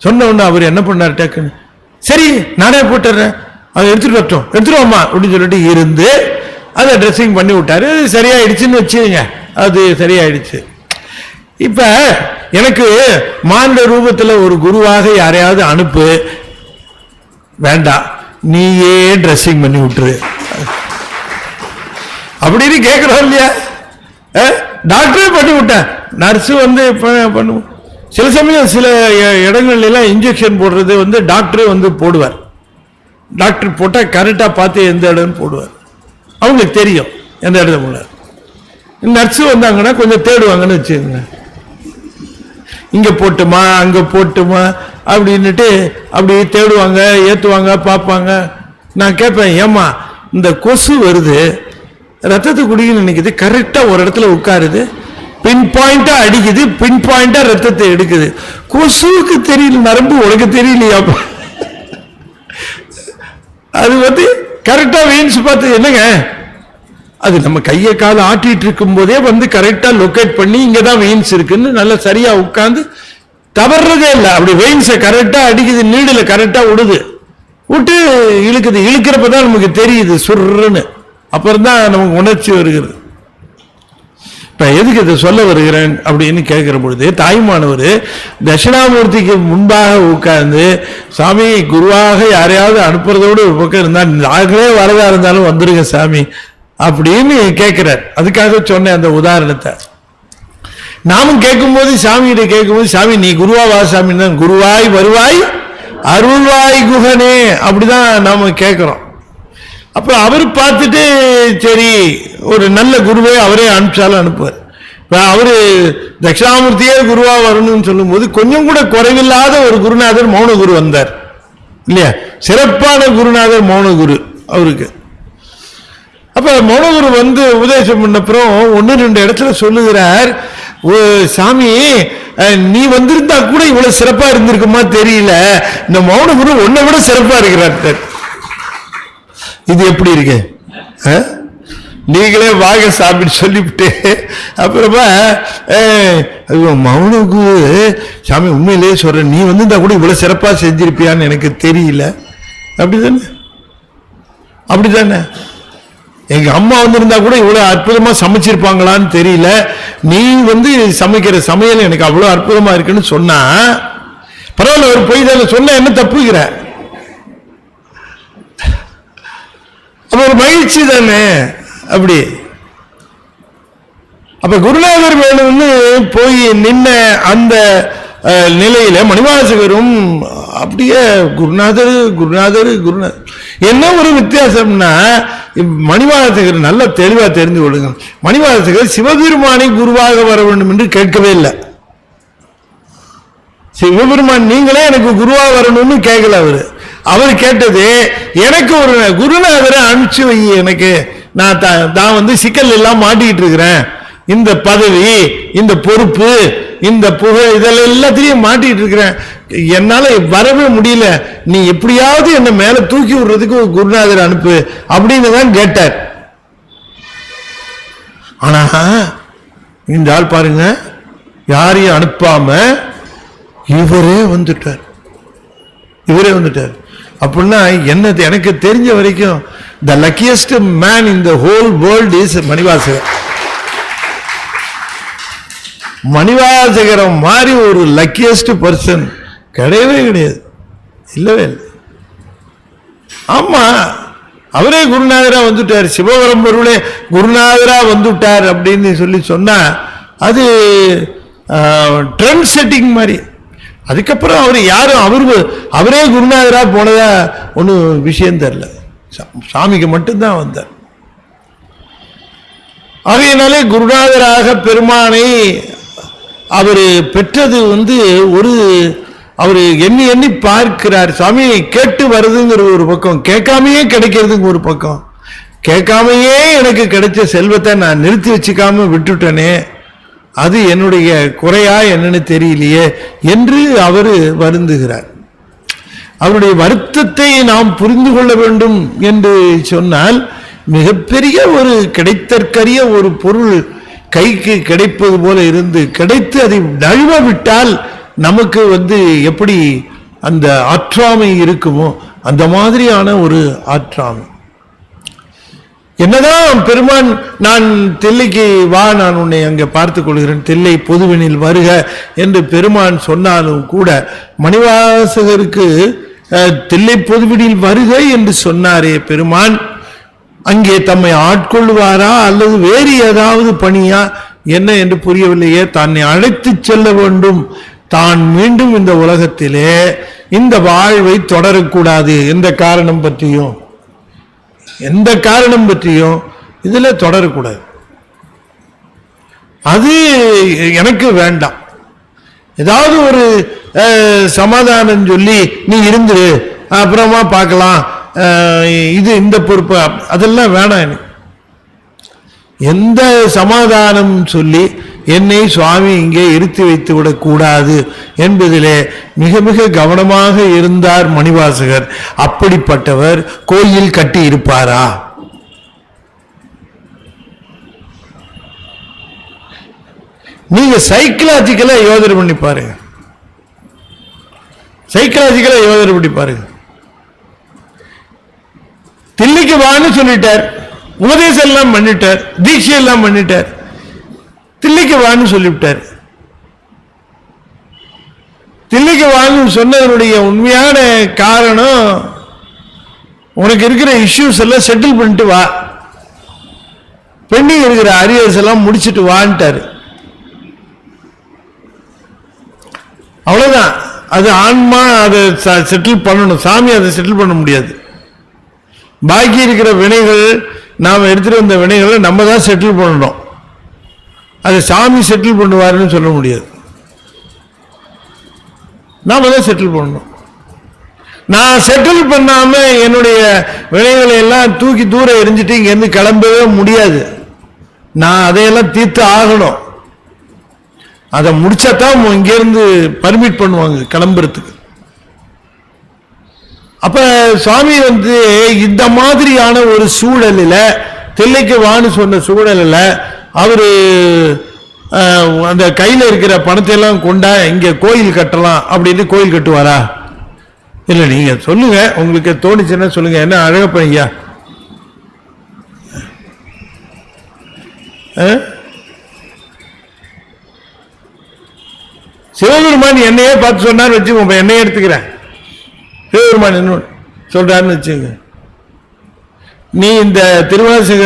சொன்ன உடனே அவர் என்ன பண்ணார், டக்குன்னு சரி நானே போட்டுறேன், அதை எடுத்துட்டு வாமா அப்படின்னு சொல்லிட்டு இருந்து அதை ட்ரெஸ்ஸிங் பண்ணி விட்டாரு. அது சரியாயிடுச்சுன்னு வச்சுங்க, அது சரியாயிடுச்சு. இப்ப எனக்கு மாண்ட ரூபத்தில் ஒரு குருவாக யாரையாவது அனுப்பு, வேண்டாம் நீயே ட்ரெஸ்ஸிங் பண்ணி விட்டுரு அப்படின்னு கேட்கிறோம் இல்லையா? டாக்டரே பண்ணி விட்டேன், நர்ஸு பண்ணு. சில சமயம் சில இடங்கள்ல எல்லாம் இன்ஜெக்ஷன் போடுறது டாக்டரே போடுவார். டாக்டர் போட்டால் கரெக்டாக பார்த்து எந்த இடம்னு போடுவார். அவங்களுக்கு தெரியும் எந்த இடத்துல போடுவார். நர்ஸு வந்தாங்கன்னா கொஞ்சம் தேடுவாங்கன்னு வச்சுக்கோங்க, இங்க போட்டுமா அங்க போட்டுமா அப்படின்னுட்டு அப்படி தேடுவாங்க, ஏத்துவாங்க, பார்ப்பாங்க. நான் கேட்பேன், ஏமா இந்த கொசு வருது, ரத்தத்தை குடிக்கணும்னு நினைக்குது, கரெக்டா ஒரு இடத்துல உட்காருது, பின் பாயிண்டா அடிக்குது, பின் பாயிண்டா ரத்தத்தை எடுக்குது, கொசுவுக்கு தெரியல, நரம்பு உனக்கு தெரியலையா? அது கரெக்டா வெயின்ஸ் பார்த்து என்னங்க, அது நம்ம கையை கால ஆட்டிட்டு இருக்கும் போதே கரெக்டா லொக்கேட் பண்ணி இங்கதான் வெயின்ஸ் இருக்குன்னு நல்லா சரியா உட்கார்ந்து தவறதே இல்லை. அப்படி வெயின்ஸை கரெக்டா அடிக்குது, நீடுல கரெக்டா விடுது, விட்டு இழுக்குது. இழுக்கிறப்பதான் நமக்கு தெரியுது சுருன்னு, அப்புறம் தான் நமக்கு உணர்ச்சி வருகிறது. இப்ப எதுக்கு இதை சொல்ல வருகிறேன் அப்படின்னு கேட்கிற பொழுது, தாய்மானவர் தட்சிணாமூர்த்திக்கு முன்பாக உட்கார்ந்து சாமி குருவாக யாரையாவது அனுப்புறதோடு ஒரு பக்கம் இருந்தா நாங்களே வரதா இருந்தாலும் வந்துருங்க சாமி அப்படின்னு கேட்கிறார். அதுக்காக சொன்னேன் அந்த உதாரணத்தை. நாமும் கேட்கும்போது சாமிகிட்ட கேட்கும்போது, சாமி நீ குருவா வா சாமி, குருவாய் வருவாய் அருள்வாய் குகனே அப்படிதான் நாம கேட்கிறோம். அப்ப அவர் பார்த்துட்டு சரி ஒரு நல்ல குருவே அவரே அனுப்பிச்சாலும் அனுப்புவார். அவரு தட்சிணாமூர்த்தியே குருவா வரணும்னு சொல்லும் போது கொஞ்சம் கூட குறைவில்லாத ஒரு குருநாதர் மௌனகுரு வந்தார் இல்லையா? சிறப்பான குருநாதர் மௌனகுரு அவருக்கு. அப்ப மௌனகுரு வந்து உபதேசம் பண்ணப்புறம் 1-2 இடத்துல சொல்லுகிறார், சாமி நீ வந்திருந்தா கூட இவ்வளவு சிறப்பா இருந்திருக்குமா தெரியல, இந்த மௌனகுரு உன்னை விட சிறப்பா இருக்கிறார். இது எப்படி இருக்கு? நீங்களே வாங்க சாப்பிட்டு சொல்லிவிட்டு அப்புறமா மௌனகுரு சாமி உண்மையிலேயே சொல்ற, நீ வந்திருந்தா கூட இவ்வளவு சிறப்பா செஞ்சிருப்பியான்னு எனக்கு தெரியல. அப்படிதானே? அப்படித்தானே? எங்க அம்மா வந்திருந்தா கூட இவ்வளவு அற்புதமா சமைச்சிருப்பாங்களான்னு தெரியல, நீ வந்து சமைக்கிற சமையல் எனக்கு அவ்வளவு அற்புதமா இருக்குன்னு சொன்னா பரவாயில்ல, ஒரு பொய் தானே சொன்ன, என்ன தப்புகிற? அப்ப ஒரு மகிழ்ச்சி தானே. அப்படி அப்ப குருநாதர் வேணும்னு போய் நின்ன அந்த நிலையில மணிவாசகரும் அப்படியே குருநாதர் குருநாதர் குருநாதர். என்ன ஒரு வித்தியாசம்னா, மணிவாசகர் நல்ல தெளிவா தெரிந்து கொள்ளுங்க, மணிவாசகர் சிவபெருமானை குருவாக வர வேண்டும் என்று கேட்கவே இல்லை. சிவபெருமான் நீங்களே எனக்கு குருவா வரணும்னு கேட்கல. அவர் கேட்டது எனக்கு ஒரு குருநாதரை அனுப்பிச்சு வை, எனக்கு நான் வந்து சிக்கல் எல்லாம் மாட்டிக்கிட்டு இருக்கிறேன், இந்த பதவி இந்த பொறுப்பு இந்த புகழ் இதெல்லாம் எல்லாத்திலையும் மாட்டிட்டு இருக்கிறேன், என்னால வரவே முடியல, நீ எப்படியாவது என்ன மேல தூக்கி விடுறதுக்கு ஒரு குருநாதர் அனுப்பு அப்படின்னு தான் கேட்டார். ஆனா இந்த ஆள் பாருங்க, யாரையும் அனுப்பாம இவரே வந்துட்டார். அப்படின்னா என்ன? எனக்கு தெரிஞ்ச வரைக்கும் the luckiest man in the whole world is Manivasagar. மணிவாசகரம் மாதிரி ஒரு லக்கியஸ்ட் பர்சன் கிடையவே கிடையாது, இல்லவே இல்லை. ஆமா, அவரே குருநாதரா வந்துட்டார், சிவபரம் பொருளே குருநாதரா வந்துட்டார் அப்படின்னு சொல்லி சொன்னா அது ட்ரெண்ட் செட்டிங் மாதிரி. அதுக்கப்புறம் அவர் யாரும் அவரே குருநாதரா போனதா ஒன்றும் விஷயம் தெரியல, சாமிக்கு மட்டும்தான் வந்தார். ஆகையினாலே குருநாதராக பெருமானை அவர் பெற்றது வந்து அவர் எண்ணி எண்ணி பார்க்கிறார். சாமி கேட்டு வருதுங்கிற ஒரு பக்கம், கேட்காமையே கிடைக்கிறதுங்க ஒரு பக்கம். கேட்காமையே எனக்கு கிடைச்ச செல்வத்தை நான் நிறுத்தி வச்சுக்காம விட்டுட்டனே, அது என்னுடைய குறையா என்னன்னு தெரியலையே என்று அவர் வருந்துகிறார். அவருடைய வருத்தத்தை நாம் புரிந்து கொள்ள வேண்டும் என்று சொன்னால், மிகப்பெரிய ஒரு கிடைத்தற்கரிய ஒரு பொருள் கைக்கு கிடைப்பது போல இருந்து கிடைத்து அதை நழுவ விட்டால் நமக்கு வந்து எப்படி அந்த ஆற்றாமை இருக்குமோ அந்த மாதிரியான ஒரு ஆற்றாமை. என்னதான் பெருமான் நான் தில்லைக்கு வா, நான் உன்னை அங்கே பார்த்துக் கொள்கிறேன், தில்லை பொதுவெனில் வருக என்று பெருமான் சொன்னாலும் கூட மணிவாசகருக்கு தில்லை பொதுவெனில் வருக என்று சொன்னாரே பெருமான், அங்கே தம்மை ஆட்கொள்வாரா அல்லது வேறு ஏதாவது பணியா என்ன என்று புரியவில்லையே. தன்னை அழைத்து செல்ல வேண்டும், தான் மீண்டும் இந்த உலகத்திலே இந்த வாழ்வை தொடரக்கூடாது, எந்த காரணம் பற்றியும் இதுல தொடரக்கூடாது, அது எனக்கு வேண்டாம். ஏதாவது ஒரு சமாதானம் சொல்லி நீ இருந்துரு, அப்புறமா பார்க்கலாம், இது இந்த பொறுப்பு அதெல்லாம் வேணாம் எனக்கு. எந்த சமாதானம் சொல்லி என்னை சுவாமி இங்கே இருத்தி வைத்து விடக்கூடாது என்பதிலே மிக மிக கவனமாக இருந்தார் மணிவாசகர். அப்படிப்பட்டவர் கோயில் கட்டி இருப்பாரா? நீங்க சைக்கலாஜிக்கலா யோசனை பண்ணி பாருங்க, தில்லைக்கு வான்னு சொல்லிட்டார், உபதேசம் எல்லாம் பண்ணிட்டார், தீட்சை எல்லாம் பண்ணிட்டார், தில்லைக்கு வான்னு சொல்லிவிட்டார். தில்லைக்கு வான்னு சொன்னதனுடைய உண்மையான காரணம், உனக்கு இருக்கிற இஷ்யூஸ் எல்லாம் செட்டில் பண்ணிட்டு வா, பெண்ணிங் இருக்கிற அரியர்ஸ் எல்லாம் முடிச்சுட்டு வான்ட்டாரு. அவ்வளவுதான். அது ஆன்மா அதை செட்டில் பண்ணணும், சாமி அதை செட்டில் பண்ண முடியாது. பாக்கி இருக்கிற வினைகள், நாம் எடுத்துட்டு வந்த வினைகளை நம்ம தான் செட்டில் பண்ணணும். அதை சாமி செட்டில் பண்ணுவாருன்னு சொல்ல முடியாது, நாம தான் செட்டில் பண்ணணும். நான் செட்டில் பண்ணாம என்னுடைய வினைகளை எல்லாம் தூக்கி தூரம் எரிஞ்சிட்டு இங்க இருந்து கிளம்பவே முடியாது. நான் அதையெல்லாம் தீர்த்து ஆகணும். அதை முடிச்சாதான் இங்க இருந்து பர்மிட் பண்ணுவாங்க கிளம்புறதுக்கு. அப்ப சுவாமி இந்த மாதிரியான ஒரு சூழலில், தில்லைக்கு வான்னு சொன்ன சூழலில் அவரு அந்த கையில இருக்கிற பணத்தை எல்லாம் கொண்டா இங்க கோயில் கட்டலாம் அப்படின்னு கோயில் கட்டுவாரா? இல்ல, நீங்க சொல்லுங்க, உங்களுக்கு தோணுச்சுன்னா சொல்லுங்க. என்ன அழகப்ப ஐயா, சிவபெருமான் என்னையே பார்த்து சொன்னார் வச்சுக்கோங்க, என்னையே எடுத்துக்கிறேன். சிவபெருமான் என்ன சொல்றாருன்னு வச்சுங்க, நீ இந்த திருவாசக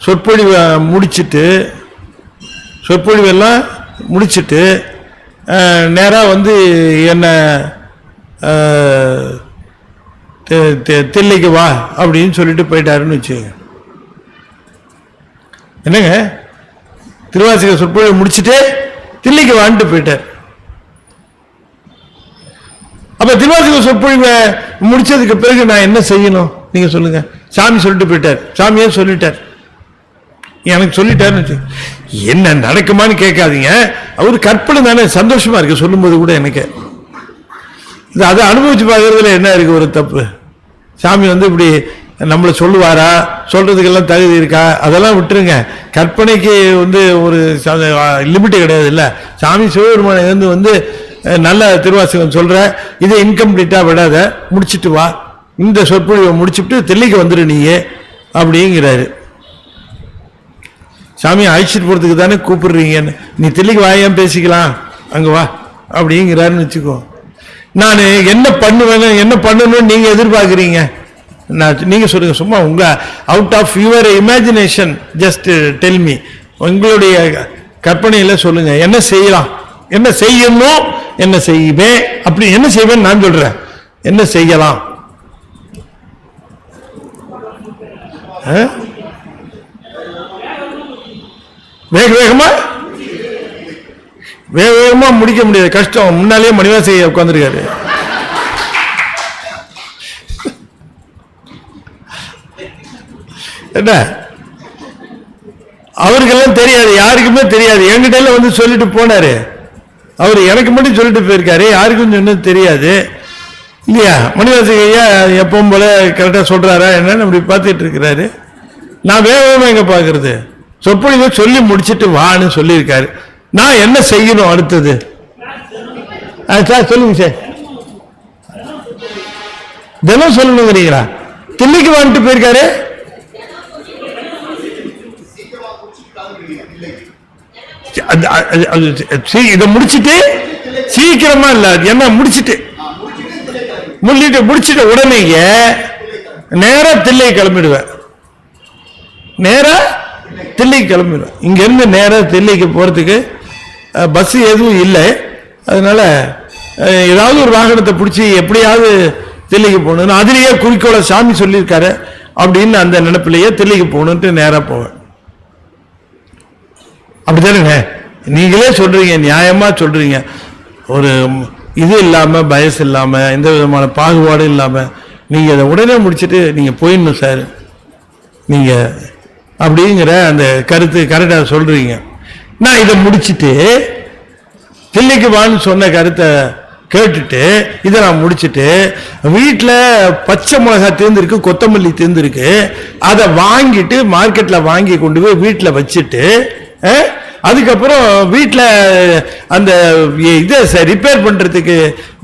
சொற்பொழிவை முடிச்சுட்டு, சொற்பொழிவெல்லாம் முடிச்சுட்டு நேராக என்ன தில்லைக்கு வா அப்படின்னு சொல்லிட்டு போயிட்டாருன்னு வச்சுங்க. என்னங்க, திருவாசக சொற்பொழிவை முடிச்சுட்டு தில்லைக்கு வான்ட்டு போயிட்டார். அப்ப திருவாசக சொற்பொழிவை முடிச்சதுக்கு பிறகு நான் என்ன செய்யணும் நீங்க சொல்லுங்க. சாமி சொல்லிட்டு போயிட்டார், சாமியே சொல்லிட்டார், எனக்கு சொல்லிட்டாருன்னு என்ன நடக்குமான்னு கேட்காதீங்க. அவரு கற்பனை தானே, சந்தோஷமா இருக்கு சொல்லும்போது கூட. எனக்கு அதை அனுபவிச்சு பார்க்கறதுல என்ன இருக்கு ஒரு தப்பு? சாமி இப்படி நம்மளை சொல்லுவாரா, சொல்றதுக்கெல்லாம் தகுதி இருக்கா, அதெல்லாம் விட்டுருங்க. கற்பனைக்கு ஒரு லிமிட் கிடையாது. இல்ல, சாமி சிவபெருமான நல்ல திருவாசகம் சொல்ற, இதை இன்கம்ப்ளீட்டா விடாத, முடிச்சுட்டு வா, இந்த சொற்பொழிவை முடிச்சுட்டு தில்லைக்கு வந்துரு நீயே அப்படிங்கிறாரு. சாமி அழைச்சிட்டு போறதுக்கு தானே கூப்பிடுறீங்கன்னு, நீ தில்லைக்கு வாயான் பேசிக்கலாம், அங்க வா அப்படிங்கிறாருன்னு வச்சுக்கோ. நான் என்ன பண்ணுவேன்னு, என்ன பண்ணணும்னு நீங்க எதிர்பார்க்குறீங்க? நீங்க சொல்லுங்க, சும்மா உங்க out of your imagination just tell me, உங்களுடைய கற்பனையில சொல்லுங்க, என்ன செய்யலாம், என்ன செய்யணும், என்ன செய்வேன், அப்படி என்ன செய்வேன் நான் சொல்றேன், என்ன செய்யலாம்? வேக வேகமா முடிக்க முடியாது, கஷ்டம். முன்னாலேயே மணிவாசையை உட்கார்ந்துருக்காரு. என்ன அவருக்கெல்லாம் தெரியாது, யாருக்குமே தெரியாது. என்கிட்ட சொல்லிட்டு போனாரு, அவர் எனக்கு மட்டும் சொல்லிட்டு போயிருக்காரு, யாருக்கும் சொன்னது தெரியாது இல்லையா? மணிவாசையா எப்பவும் போல கரெக்டா சொல்றாரா என்னன்னு அப்படி பார்த்துட்டு இருக்கிறாரு. நான் வேகமா எங்க பாக்குறது, சொற்பொழிவை சொல்லி முடிச்சுட்டு வான்னு சொல்லியிருக்காரு. நான் என்ன செய்யணும் அடுத்தது? சார் சொல்லுங்க சார், தினம் சொல்லணுங்கிறீங்களா? தில்லைக்கு வான்ட்டு போயிருக்காரு. இதை முடிச்சுட்டு சீக்கிரமா இல்ல, என்ன முடிச்சுட்டு உடனேய நேரா தில்லை கிளம்பிடுவேன். நேரா தில்லைக்கு கிளம்பிடுவேன். இங்க இருந்து நேரா தில்லைக்கு போறதுக்கு பஸ் எதுவும் இல்லை. அதனால ஏதாவது ஒரு வாகனத்தை பிடிச்சி எப்படியாவது தில்லைக்கு போகணும், அதுலயே குறிக்கோளை சாமி சொல்லியிருக்காரு அப்படின்னு அந்த நினைப்பிலேயே தில்லைக்கு போகணுன்ட்டு நேரா போவேன். அப்படித்தானுங்க? நீங்களே சொல்றீங்க, நியாயமா சொல்றீங்க. ஒரு இது இல்லாம, பயஸ் இல்லாம, எந்த விதமான பாகுபாடும் இல்லாம நீங்க அதை உடனே முடிச்சுட்டு நீங்க போயிடணும் சார், நீங்க அப்படிங்கிற அந்த கருத்து கரெக்டா சொல்றீங்க. நான் இதை முடிச்சுட்டு தில்லைக்கு வான்னு சொன்ன கருத்தை கேட்டுட்டு இதை நான் முடிச்சுட்டு வீட்டில் பச்சை மிளகாய் தீர்ந்துருக்கு, கொத்தமல்லி தீர்ந்துருக்கு, அதை வாங்கிட்டு மார்க்கெட்டில் வாங்கி கொண்டு போய் வீட்டில் வச்சுட்டு அதுக்கப்புறம் வீட்டில் அந்த இதை ரிப்பேர் பண்ணுறதுக்கு,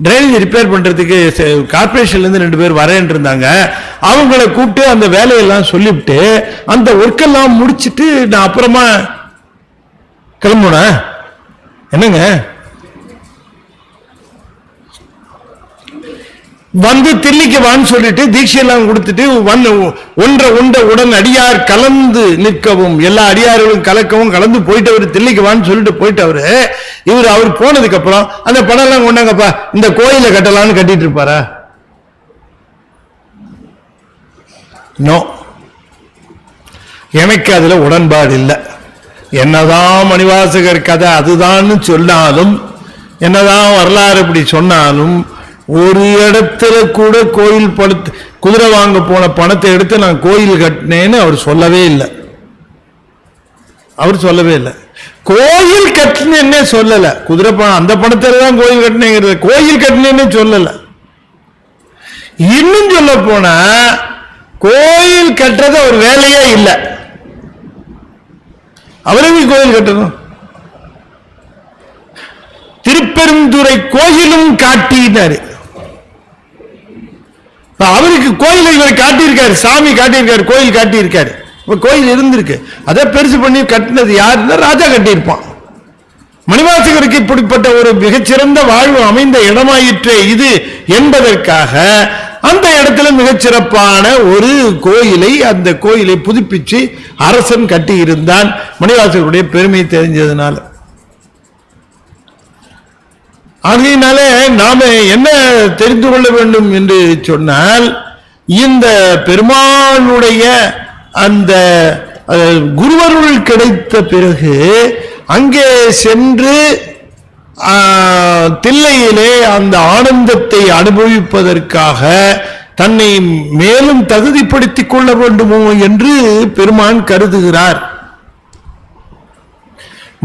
ட்ரைனேஜ் ரிப்பேர் பண்ணுறதுக்கு கார்பரேஷன்லேருந்து 2 பேர் வரேன் இருந்தாங்க. அவங்கள கூப்பிட்டு அந்த வேலையெல்லாம் சொல்லிவிட்டு அந்த ஒர்க்கெல்லாம் முடிச்சுட்டு நான் அப்புறமா கிளம்புனா என்னங்க வந்து தில்லிக்கு வான்னு சொல்லிட்டு தீட்சையெல்லாம் கொடுத்துட்டு ஒன்ற உடன் அடியார் கலந்து நிற்கவும், எல்லா அடியார்களும் கலக்கவும் கலந்து போயிட்டவர், தில்லிக்கு வான்னு சொல்லிட்டு போயிட்டவரு. அவர் போனதுக்கு அப்புறம் அந்த பணம் எல்லாம் கொண்டாங்கப்பா இந்த கோயிலை கட்டலான்னு கட்டிட்டு இருப்பாரா? நோ, எனக்கு அதுல உடன்பாடு இல்லை. என்னதான் மணிவாசகர் கதை அதுதான் சொன்னாலும், என்னதான் வரலாறு அப்படி சொன்னாலும், ஒரு இடத்துல கூட கோயில் படுத்து குதிரை வாங்க போன பணத்தை எடுத்து நான் கோயில் கட்டினேன்னு அவர் சொல்லவே இல்லை. அவர் சொல்லவே இல்லை. கோயில் கட்டினே சொல்லல. குதிரை பணம் அந்த பணத்துல தான் கோயில் கட்டினேங்கிறது, கோயில் கட்டினேன்னு சொல்லல. இன்னும் சொல்ல போனா கோயில் கட்டுறது ஒரு வேலையே இல்லை. அவருக்கு கோயில் கட்டணும். திருப்பெருந்துறை கோயிலும் காட்டினாரு. அவருக்கு கோயில் இவர் காட்டியிருக்காரு, சாமி காட்டியிருக்காரு, கோயில் காட்டியிருக்காரு. கோயில் இருந்திருக்கு, அதை பெருசு பண்ணி கட்டினது யாருன்னா ராஜா கட்டியிருப்பான். மணிவாசகருக்கு இப்படிப்பட்ட ஒரு மிகச்சிறந்த வாழ்வு அமைந்த இடமாயிற்றே இது என்பதற்காக அந்த இடத்துல மிகச்சிறப்பான ஒரு கோயிலை, அந்த கோயிலை புதுப்பிச்சு அரசன் கட்டி இருந்தான். மணிவாசகருடைய பெருமை தெரிஞ்சதுனால. ஆகையினால நாம என்ன தெரிந்து கொள்ள வேண்டும் என்று சொன்னால், இந்த பெருமானுடைய அந்த குருவருள் கிடைத்த பிறகு அங்கே சென்று தில்லையிலே அந்த ஆனந்தத்தை அனுபவிப்பதற்காக தன்னை மேலும் தகுதிப்படுத்திக் கொள்ள வேண்டுமோ என்று பெருமான் கருதுகிறார்.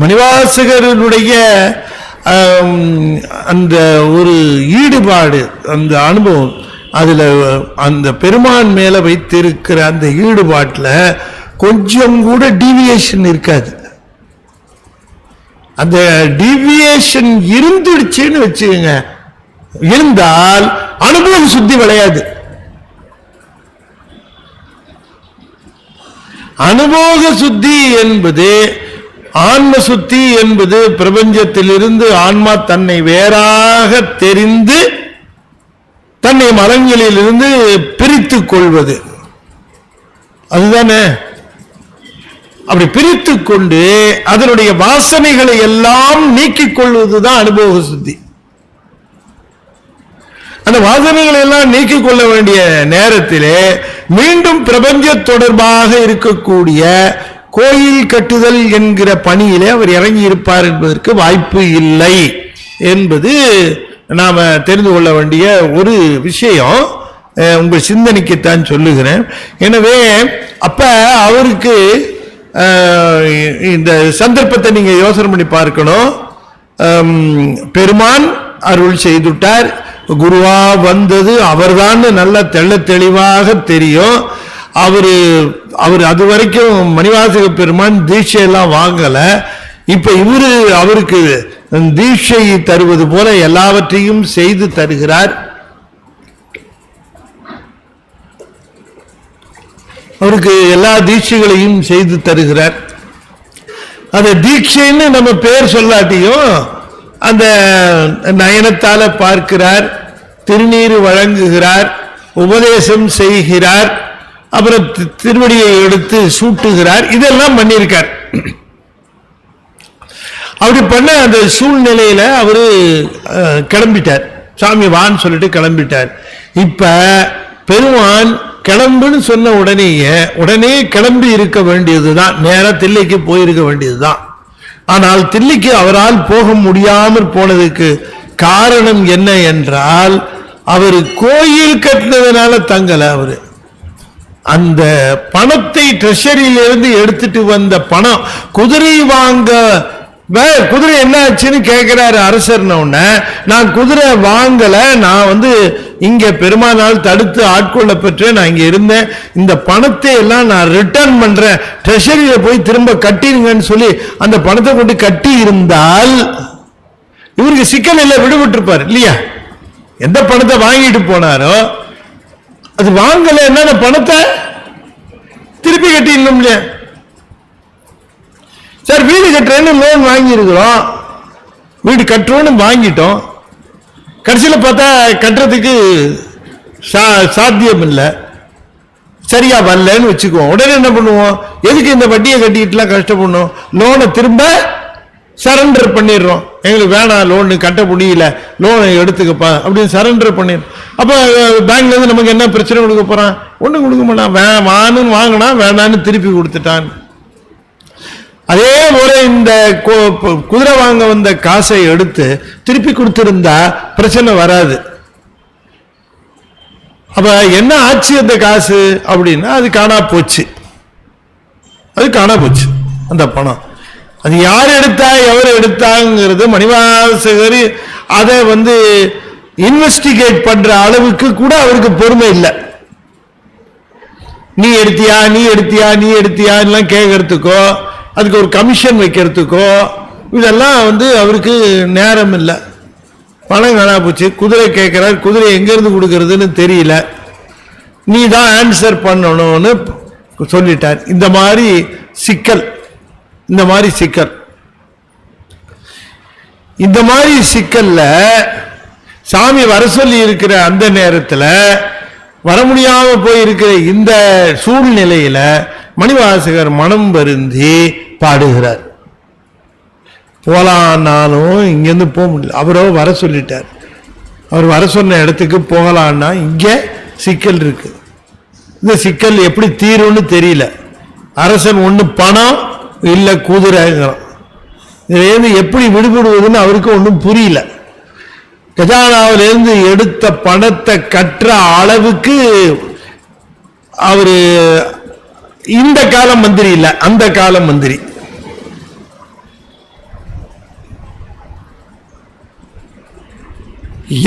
மணிவாசகருடைய அந்த ஒரு ஈடுபாடு, அந்த அனுபவம், அதுல அந்த பெருமான் மேல வைத்திருக்கிற அந்த ஈடுபாட்டுல கொஞ்சம் கூட டீவியேஷன் இருக்காது. அந்த டீவியேஷன் இருந்துடுச்சுன்னு வச்சுக்கோங்க, இருந்தால் அனுபவம் சுத்தி விளையாது. அனுபவ சுத்தி என்பது, ஆன்ம சுத்தி என்பது பிரபஞ்சத்திலிருந்து ஆன்மா தன்னை வேறாக தெரிந்து தன்னை மரங்களில் இருந்து பிரித்துக் கொள்வது, அதுதானே. அப்படி பிரித்துக் கொண்டு அதனுடைய வாசனைகளை எல்லாம் நீக்கிக் கொள்வதுதான் அனுபவ சுத்தி. அந்த வாசனைகளை எல்லாம் நீக்கிக் கொள்ள வேண்டிய நேரத்திலே மீண்டும் பிரபஞ்ச தொடர்பாக இருக்கக்கூடிய கோயில் கட்டுதல் என்கிற பணியிலே அவர் இறங்கி இருப்பார் என்பதற்கு வாய்ப்பு இல்லை என்பது நாம தெரிந்து கொள்ள வேண்டிய ஒரு விஷயம். உங்கள் சிந்தனைக்குத்தான் சொல்லுகிறேன். எனவே அப்ப அவருக்கு இந்த சந்தர்ப்பத்தை நீங்க யோசனை பண்ணி பார்க்கணும். பெருமான் அருள் செய்துட்டார், குருவா வந்தது அவர்தான் நல்ல தெள்ள தெளிவாக தெரியும். அவர் அது வரைக்கும் மணிவாசக பெருமான் தீட்சையெல்லாம் வாங்கல. இப்ப அவருக்கு தீட்சை தருவது போல எல்லாவற்றையும் செய்து தருகிறார். அவருக்கு எல்லா தீட்சைகளையும் செய்து தருகிறார். அந்த தீட்சைன்னு நம்ம பேர் சொல்லாட்டியும் அந்த நயனத்தால பார்க்கிறார், திருநீர் வழங்குகிறார், உபதேசம் செய்கிறார், அப்புறம் திருவடியை எடுத்து சூட்டுகிறார். இதெல்லாம் பண்ணியிருக்கார். அப்படி பண்ண அந்த சூழ்நிலையில அவரு கிளம்பிட்டார். சாமி வான்னு சொல்லிட்டு கிளம்பிட்டார். இப்ப பெருமான் கிளம்புன்னு சொன்ன உடனே கிளம்பி இருக்க வேண்டியதுதான், நேரா தில்லைக்கு போயிருக்க வேண்டியதுதான். ஆனால் தில்லைக்கு அவரால் போக முடியாமல் போனதுக்கு காரணம் என்ன என்றால், அவரு கோயில் கட்டினதுனால தங்கல. அவரு அந்த பணத்தை ட்ரெஷரியிலிருந்து எடுத்துட்டு வந்த பணம், குதிரை வாங்க, குதிரை என்ன ஆச்சுன்னு கேட்கிறாரு அரசர்ன உடனே, நான் குதிரை வாங்கல, நான் இங்க பெருமானால் தடுத்து ஆட்கொள்ள பெற்றேன், நான் இங்க இருந்தேன், இந்த பணத்தை எல்லாம் நான் ரிட்டர்ன் பண்றேன், ட்ரெஷரியில போய் திரும்ப கட்டிருங்கன்னு சொல்லி அந்த பணத்தை கொண்டு கட்டி இருந்தால் இவருக்கு சிக்கல் இல்லை, விடுபட்டு இருப்பார் இல்லையா. எந்த பணத்தை வாங்கிட்டு போனாரோ அது வாங்கல, என்ன பணத்தை திருப்பி கட்டிடணும் இல்லையா. சார் வீடு கட்டுறேன்னு லோன் வாங்கியிருக்கிறோம், வீடு கட்டுறோன்னு வாங்கிட்டோம், கடைசியில் பார்த்தா கட்டுறதுக்கு சாத்தியம் இல்லை, சரியா வரலன்னு வச்சுக்குவோம். உடனே என்ன பண்ணுவோம், எதுக்கு இந்த வட்டியை கட்டிட்டுலாம் கஷ்டப்படணும், லோனை திரும்ப சரண்டர் பண்ணிடுறோம். எங்களுக்கு வேணாம், லோனு கட்ட முடியல, லோனை எடுத்துக்கப்பா அப்படின்னு சரண்டர் பண்ணிடுறோம். அப்போ பேங்க்ல இருந்து நமக்கு என்ன பிரச்சனை கொடுக்க போறான், ஒன்றும் கொடுக்க மாட்டான். வான்னு வாங்கினா வேணான்னு திருப்பி கொடுத்துட்டான். அதே போல இந்த குதிரை வாங்க வந்த காசை எடுத்து திருப்பி கொடுத்திருந்தா பிரச்சனை வராது. அப்ப என்ன ஆச்சு அந்த காசு அப்படின்னா அது காணா போச்சு, அது காணா போச்சு அந்த பணம். அது யார் எடுத்தா எவர் எடுத்தாங்கிறது மணிவாசகர் அதை இன்வெஸ்டிகேட் பண்ற அளவுக்கு கூட அவருக்கு பொறுமை இல்லை. நீ எடுத்தியா நீ எடுத்தியா நீ எடுத்தியா எல்லாம் கேட்கறதுக்கோ அதுக்கு ஒரு கமிஷன் வைக்கிறதுக்கோ இதெல்லாம் அவருக்கு நேரம் இல்லை. பணம் காணா போச்சு, குதிரை கேட்கிறார், குதிரை எங்கிருந்து கொடுக்கறதுன்னு தெரியல, நீ தான் ஆன்சர் பண்ணணும்னு சொல்லிட்டார். இந்த மாதிரி சிக்கல், இந்த மாதிரி சிக்கல், இந்த மாதிரி சிக்கல்ல சாமி வர சொல்லி இருக்கிற அந்த நேரத்தில் வர முடியாம போயிருக்கிற இந்த சூழ்நிலையில மணிவாசகர் மனம் வருந்தி பாடுகிறார். போலான்னாலும் இங்கிருந்து போக முடியல, அவரோ வர சொல்லிட்டார். அவர் வர சொன்ன இடத்துக்கு போகலான்னா இங்க சிக்கல் இருக்கு. இந்த சிக்கல் எப்படி தீரும்னு தெரியல. அரசன் ஒண்ணு பணம் இல்ல குதிரைங்கிறான். இதுலேருந்து எப்படி விடுபடுவதுன்னு அவருக்கு ஒன்றும் புரியல. கஜானாவிலிருந்து எடுத்த பணத்தை கற்ற அளவுக்கு அவரு இந்த கால மந்திரி இல்ல, அந்த கால மந்திரி.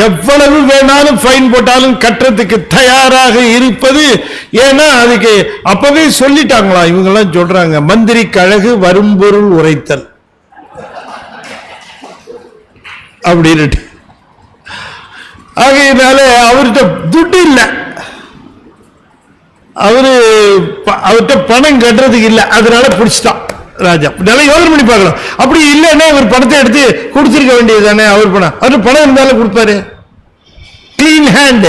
எவ்வளவு வேணாலும் ஃபைன் போட்டாலும் கட்டுறதுக்கு தயாராக இருப்பது. ஏன்னா அதுக்கு அப்பவே சொல்லிட்டாங்களா, இவங்கெல்லாம் சொல்றாங்க, மந்திரி கழகு வரும்பொருள் உரைத்தல் அப்படின்னு. ஆகையினால அவர்கிட்ட துட்டு இல்லை, அவர்கிட்ட பணம் கட்டுறதுக்கு இல்லை, அதனால பிடிச்சிட்டான் ராஜா. நல்லா யோசனை பண்ணி பார்க்கலாம். அப்படி இல்லைன்னா இவர் பணத்தை எடுத்து கொடுத்துருக்க வேண்டியது தானே. அவர் பணம் இருந்தாலும் கொடுப்பாரு. கிளீன் ஹேண்ட்,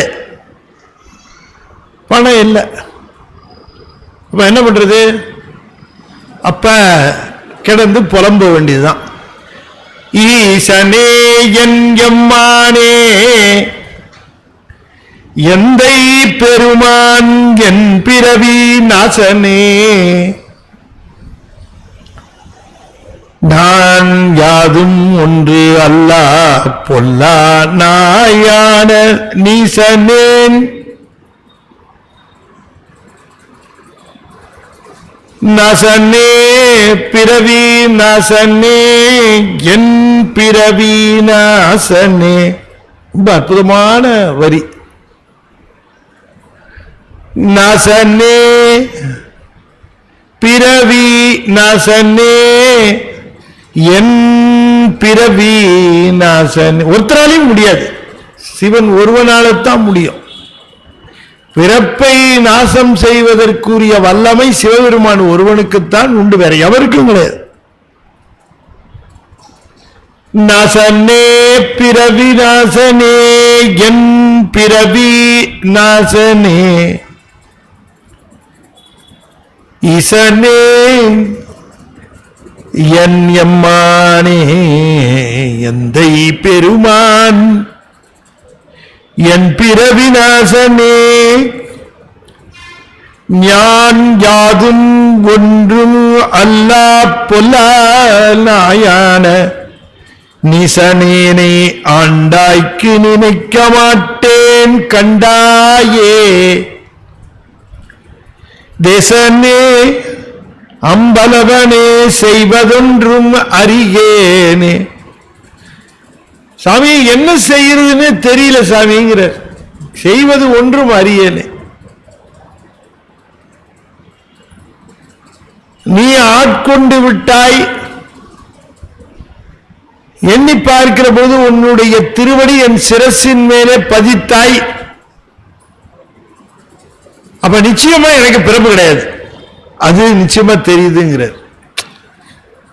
பணம் இல்லை. அப்ப என்ன பண்றது? அப்ப கிடந்து புலம்ப வேண்டியதுதான். ஈசனே என் எம்மானே எந்தை பெருமான் என் பிறவி நாசனே நான் யாதும் ஒன்று அல்லா பொல்லா நாயான நீசனேன் நாசனே பிறவி நாசனே என் பிறவி நாசனே. ரொம்ப அற்புதமான வரி. நாசனே பிறவி நாசனே என் பிறவி நாசனே. ஒருத்தராலையும் முடியாது, சிவன் ஒருவனால்தான் முடியும். பிறப்பை நாசம் செய்வதற்குரிய வல்லமை சிவபெருமான் ஒருவனுக்குத்தான் உண்டு, வேற எவருக்கும் கிடையாது. நாசனே பிறவி நாசனே என் பிறவி நாசனே ஈசனே என் எம்மானே எந்தை பெருமான் என் பிறவி நாசனே ஞான் யாதும் ஒன்றும் அல்லா பொல்லா நாயான நிசனேனை ஆண்டாய்க்கு நினைக்க மாட்டேன் கண்டாயே தேசனே அம்பலவனே செய்வதொன்றும் அறியேனே. சாமி என்ன செய்யறதுன்னு தெரியல சாமிங்கிற, செய்வது ஒன்றும் அறியேனே. நீ ஆட்கொண்டு விட்டாய், எண்ணி பார்க்கிற போது உன்னுடைய திருவடி என் சிரசின் மேலே பதித்தாய். அப்ப நிச்சயமா எனக்கு பிறப்பு கிடையாது, அது நிச்சயமா தெரியுதுங்கிறார்.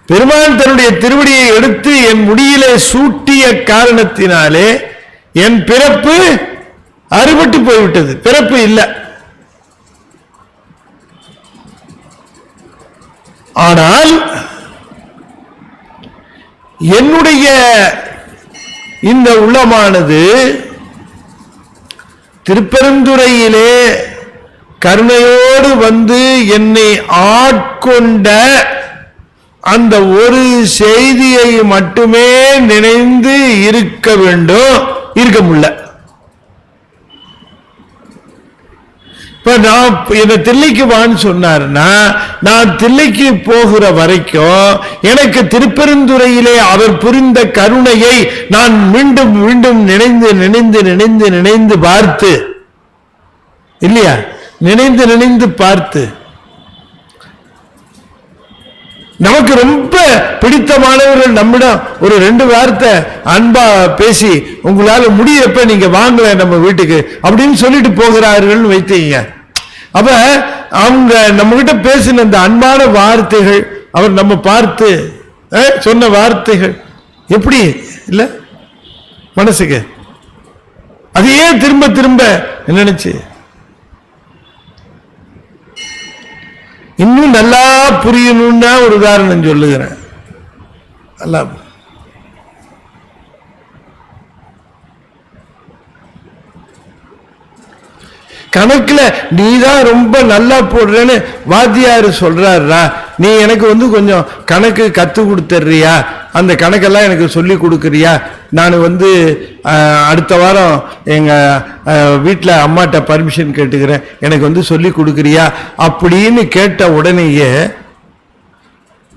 பெருமான் தன்னுடைய திருவடியை எடுத்து என் முடியிலே சூட்டிய காரணத்தினாலே என் பிறப்பு அறுபட்டு போய்விட்டது, பிறப்பு இல்லை. ஆனால் என்னுடைய இந்த உள்ளமானது திருப்பெருந்துறையிலே கருணையோடு வந்து என்னை ஆட்கொண்ட அந்த ஒரு செய்தியை மட்டுமே நினைந்து இருக்க வேண்டும், இருக்க முடியல. இப்ப நான் என்ன தில்லைக்கு வான்னு சொன்னாருன்னா, நான் தில்லைக்கு போகிற வரைக்கும் எனக்கு திருப்பெருந்துறையிலே அவர் புரிந்த கருணையை நான் மீண்டும் மீண்டும் நினைந்து நினைந்து நினைந்து நினைந்து பார்த்து, இல்லையா, நினைந்து நினைந்து பார்த்து நமக்கு ரொம்ப பிடித்தமானவர்கள் நம்மிடம் ஒரு 2 வார்த்தை அன்பா பேசி உங்களால முடியப்ப நீங்க வாங்கல நம்ம வீட்டுக்கு அப்படின்னு சொல்லிட்டு போகிறார்கள் வைத்தீங்க. அப்ப அவங்க நம்ம கிட்ட பேசின அந்த அன்பான வார்த்தைகள், அவர் நம்ம பார்த்து சொன்ன வார்த்தைகள் எப்படி இல்ல மனசுக்கு அதையே திரும்ப திரும்ப நினைச்சு இன்னும் நல்லா புரியணும்னா ஒரு உதாரணம் சொல்லுகிறேன். நல்லா கணக்குல நீதான் ரொம்ப நல்லா போடுறேன்னு வாத்தியாரு சொல்றாருடா, நீ எனக்கு கொஞ்சம் கணக்கு கத்து கொடுத்துறியா, அந்த கணக்கெல்லாம் எனக்கு சொல்லி கொடுக்குறியா, நான் அடுத்த வாரம் எங்க வீட்டில் அம்மாட்ட பர்மிஷன் கேட்டுக்கிறேன், எனக்கு சொல்லி கொடுக்குறியா அப்படின்னு கேட்ட உடனேயே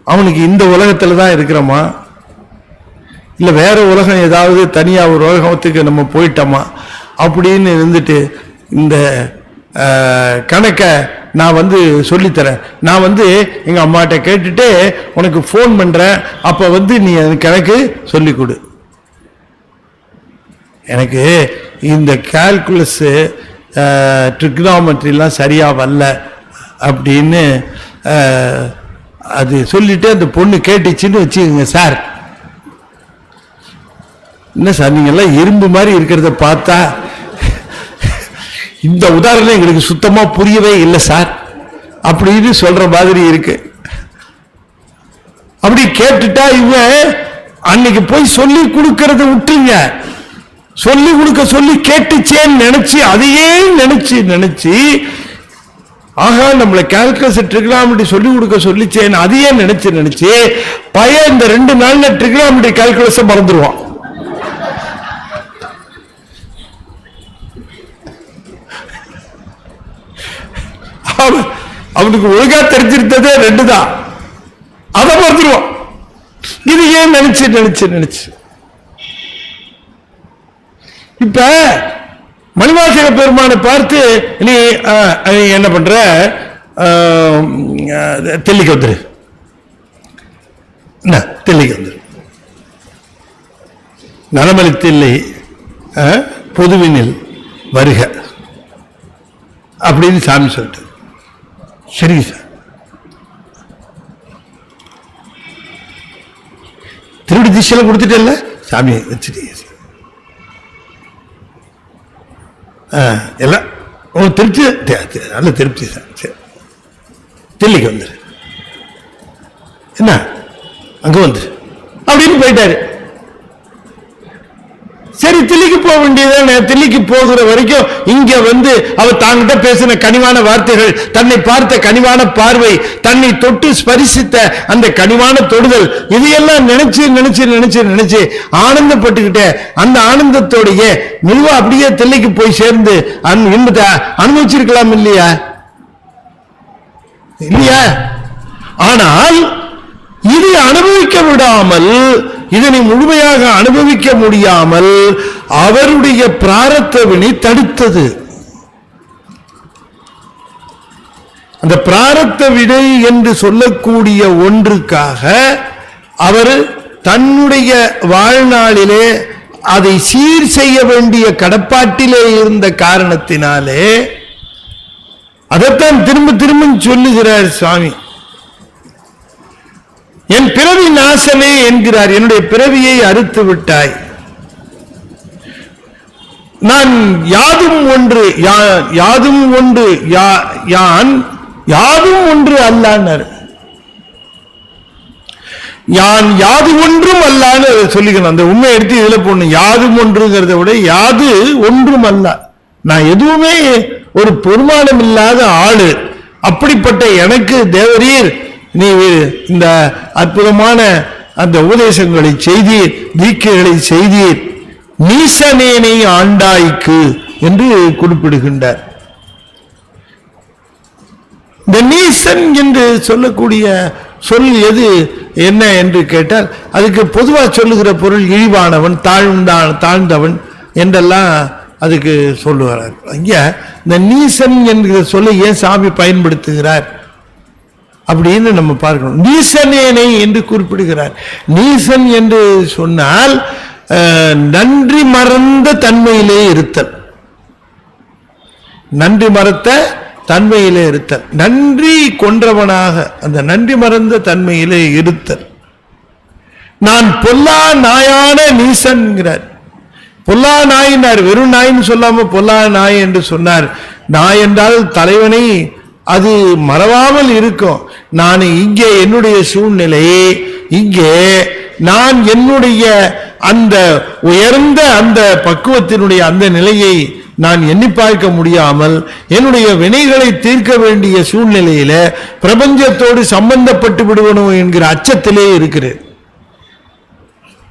அவனுக்கு இந்த உலகத்துல தான் இருக்கிறோமா இல்ல வேற உலகம் ஏதாவது தனியா ஒரு உலகத்துக்கு நம்ம போயிட்டோமா அப்படின்னு இருந்துட்டு இந்த கணக்கை நான் சொல்லித்தரேன், நான் எங்க அம்மாட்ட கேட்டுட்டு உனக்கு போன் பண்றேன், அப்ப நீ கணக்கு சொல்லி கொடு. எனக்கு இந்த கால்குலஸ் ட்ரிக்னாமெட்ரிலாம் சரியா வரல அப்படின்னு அது சொல்லிட்டு அந்த பொண்ணு கேட்டுச்சுன்னு வச்சுக்கோங்க. சார் என்ன சார் நீங்க எல்லாம் இரும்பு மாதிரி இருக்கிறத பார்த்தா இந்த உதாரணம் எங்களுக்கு சுத்தமா புரியவே இல்லை சார் அப்படின்னு சொல்ற மாதிரி இருக்கு. அப்படி கேட்டுட்டா இவன் அன்னைக்கு போய் சொல்லி கொடுக்கறத விட்டுங்க, சொல்லி கொடுக்க சொல்லி கேட்டுச்சேன்னு நினைச்சு அதையே நினைச்சு நினைச்சு ஆகா நம்மளை கால்குலஸ் ட்ரிக்னாமெட்ரி சொல்லி கொடுக்க சொல்லிச்சேன்னு அதையே நினைச்சு நினைச்சு பையன் இந்த 2 நாள்ல ட்ரிக்னாமெட்ரி கால்குலஸை மறந்துடுவான். அவனுக்கு ஒழுங்கா தெரிஞ்சிருந்ததே 2 தான், அதை மறந்துடுவான். இது ஏன் நினைச்சு நினைச்சு நினைச்சு இப்ப மணிவாசக பெருமானை பார்த்து நீ என்ன பண்ற, தெல்லிக்கு வந்துரு, தெல்லிக்கு வந்துரு, நலமலி தில்லை பொதுவினில் வருக அப்படின்னு சாமி சொல்லிட்டு, சரிங்க சார் திருடி திசையில கொடுத்துட்டேன்ல சாமி வச்சுட்டீங்க எல்லாம் திருப்தி, நல்ல திருப்தி சார். சரி தில்லிக்கு வந்துரு, என்ன அங்க வந்துரு அப்படின்னு போயிட்டாரு. சரி தில்லிக்கு போக வேண்டியதானே, தில்லிக்கு போகிற வரைக்கும் இங்க அவர் தாங்கிட்ட பேசின கனிவான வார்த்தைகள், தன்னை பார்த்த கனிவான பார்வை, தன்னை தொட்டு ஸ்பரிசித்த அந்த கனிவான தொடுதல், இதையெல்லாம் நினைச்சு நினைச்சு நினைச்சு நினைச்சு ஆனந்தப்பட்டுக்கிட்ட அந்த ஆனந்தத்தோடைய மெதுவா அப்படியே தில்லைக்கு போய் சேர்ந்து இன்பத்தை அனுபவிச்சிருக்கலாம் இல்லையா இல்லையா? ஆனால் இது அனுபவிக்க விடாமல், இதனை முழுமையாக அனுபவிக்க முடியாமல் அவருடைய பிராரத்த வினை தடுத்தது. அந்த பிராரத்த வினை என்று சொல்லக்கூடிய ஒன்றுக்காக அவர் தன்னுடைய வாழ்நாளிலே அதை சீர் செய்ய வேண்டிய கடப்பாட்டிலே இருந்த காரணத்தினாலே அதைத்தான் திரும்ப திரும்ப சொல்லுகிறார் சுவாமி. என் பிறவி நாசமே என்கிறார். என்னுடைய பிறவியை அறுத்து விட்டாய். நான் யாதும் ஒன்று யாதும் ஒன்று யான் யாதும் ஒன்று அல்லான்னார். யான் யாது ஒன்றும் அல்லான்னு சொல்லிக்கணும். அந்த உண்மை எடுத்து இதுல போடணும். யாதும் ஒன்றுங்கிறத விட யாது ஒன்றும் அல்ல. நான் எதுவுமே ஒரு பெருமானம் இல்லாத ஆளு. அப்படிப்பட்ட எனக்கு தேவரீர் நீ இந்த அற்புதமான அந்த உபதேசங்களை செய்தீர், தீக்கைகளை செய்தீர், நீசனேனை ஆண்டாய்க்கு என்று குறிப்பிடுகின்றார். இந்த நீசன் என்று சொல்லக்கூடிய சொல் எது என்ன என்று கேட்டால் அதுக்கு பொதுவாக சொல்லுகிற பொருள் இழிவானவன், தாழ்ந்தவன் என்றெல்லாம் அதுக்கு சொல்லுகிறார். இங்க இந்த நீசன் என்கிற சொல்லை ஏன் சாமி பயன்படுத்துகிறார் அப்படின்னு நம்ம பார்க்கணும். நீசனேனை என்று குறிப்பிடுகிறார். நீசன் என்று சொன்னால் நன்றி மறந்த தன்மையிலே இருத்தல், நன்றி மறத்த தன்மையிலே இருத்தல், நன்றி கொன்றவனாக அந்த நன்றி மறந்த தன்மையிலே இருத்தல். நான் பொல்லா நாயான நீசன்கிறார். பொல்லா நாயினார், வெறும் நாயின்னு சொல்லாம பொல்லா நாய் என்று சொன்னார். நாய் என்றால் தலைவனை அது மறவாமல் இருக்கும். நான் இங்கே என்னுடைய சூழ்நிலையை, இங்கே நான் என்னுடைய அந்த உயர்ந்த அந்த பக்குவத்தினுடைய அந்த நிலையை நான் எண்ணி பார்க்க முடியாமல் என்னுடைய வினைகளை தீர்க்க வேண்டிய சூழ்நிலையில பிரபஞ்சத்தோடு சம்பந்தப்பட்டு விடுவனும் என்கிற அச்சத்திலே இருக்கிறேன்.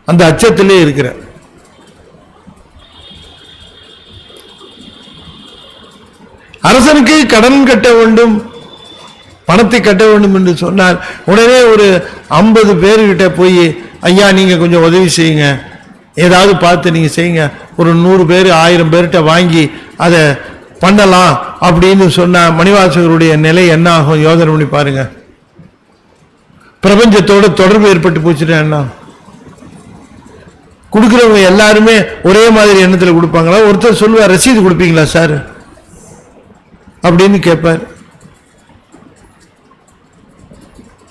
அந்த அச்சத்திலே இருக்கிறேன். அரசனுக்கு கடன் கட்ட வேண்டும், பணத்தை கட்ட வேண்டும் என்று சொன்னால் உடனே ஒரு 50 பேர்கிட்ட போய் ஐயா நீங்க கொஞ்சம் உதவி செய்யுங்க, ஏதாவது பார்த்து நீங்க செய்யுங்க, ஒரு 100 பேர் 1000 பேர்கிட்ட வாங்கி அதை பண்ணலாம் அப்படின்னு சொன்ன மணிவாசகருடைய நிலை என்ன ஆகும் யோசனை பண்ணி பாருங்க. பிரபஞ்சத்தோட தொடர்பு ஏற்பட்டு போச்சுன்னா என்ன? கொடுக்கிறவங்க எல்லாருமே ஒரே மாதிரி எண்ணத்தில் கொடுப்பாங்களா? ஒருத்தர் சொல்லுவார் ரசீது கொடுப்பீங்களா சார் அப்படின்னு கேட்பார்.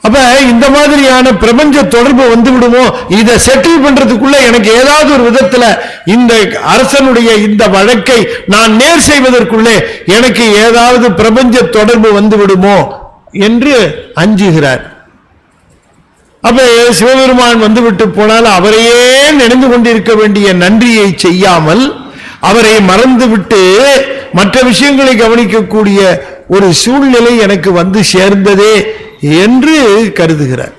அப்ப இந்த மாதிரியான பிரபஞ்ச தொடர்பு வந்து விடுமோ, இதை செட்டில் பண்றதுக்குள்ள எனக்கு ஏதாவது ஒரு விதத்துல இந்த அரசனுடைய இந்த வழக்கை நான் நேர் செய்வதற்குள்ளே எனக்கு ஏதாவது பிரபஞ்ச தொடர்பு வந்து விடுமோ என்று அஞ்சுகிறார். அப்ப சிவபெருமான் வந்துவிட்டு போனால் அவரையே நினைந்து கொண்டிருக்க வேண்டிய நன்றியை செய்யாமல் அவரை மறந்துவிட்டு மற்ற விஷயங்களை கவனிக்கக்கூடிய ஒரு சூழ்நிலை எனக்கு வந்து சேர்ந்ததே என்று கருதுகிறார்.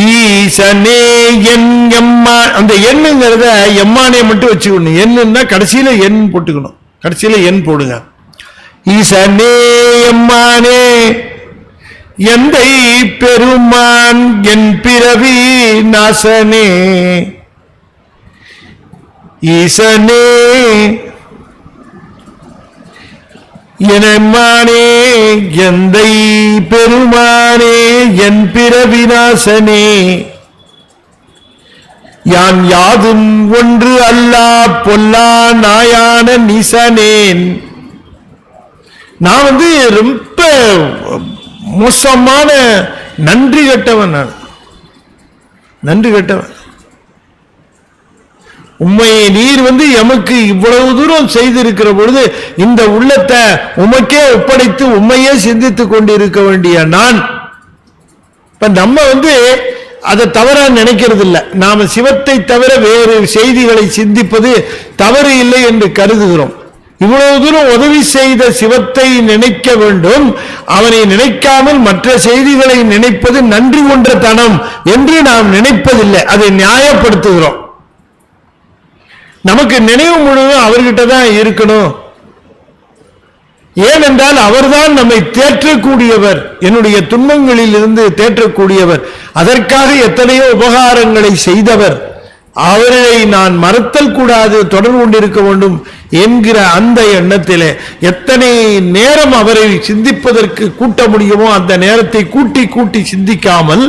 ஈசனே என் எம்மா, அந்த எண்ணுங்கிறத எம்மானே மட்டும் வச்சுக்கணும். என்னன்னா கடைசியில எண் போட்டுக்கணும், கடைசியில எண் போடுங்க. ஈசனே எம்மானே எந்தை பெருமான் என் பிறவி நாசனே, ஈசனே என்மானே எந்தை பெருமானே என் பிறவிநாசனே, யான் யாதும் ஒன்று அல்லா பொல்லா நாயான நீசனேன். நான் ரொம்ப மோசமான நன்றி கெட்டவன், நான் நன்றி கெட்டவன். உண்மையை நீர் எமக்கு இவ்வளவு தூரம் செய்திருக்கிற பொழுது இந்த உள்ளத்தை உமக்கே ஒப்படைத்து உண்மையே சிந்தித்துக் கொண்டிருக்க வேண்டிய நான், இப்ப நம்ம அதை தவறா நினைக்கிறது இல்லை. நாம சிவத்தை தவிர வேறு செய்திகளை சிந்திப்பது தவறு இல்லை என்று கருதுகிறோம். இவ்வளவு தூரம் உதவி செய்த சிவத்தை நினைக்க வேண்டும், அவனை நினைக்காமல் மற்ற செய்திகளை நினைப்பது நன்றி கொன்ற தனம் என்று நாம் நினைப்பதில்லை, அதை நியாயப்படுத்துகிறோம். நமக்கு நினைவு முழுவதும் அவர்கிட்ட தான் இருக்கணும். ஏனென்றால் அவர்தான் நம்மை தேற்றக்கூடியவர், என்னுடைய துன்பங்களில் இருந்து தேற்றக்கூடியவர், அதற்காக எத்தனையோ உபகாரங்களை செய்தவர். அவரை நான் மறத்தல் கூடாது, தொடர்பு கொண்டிருக்க வேண்டும் என்கிற அந்த எண்ணத்திலே எத்தனை நேரம் அவரை சிந்திப்பதற்கு கூட்ட முடியுமோ அந்த நேரத்தை கூட்டி கூட்டி சிந்திக்காமல்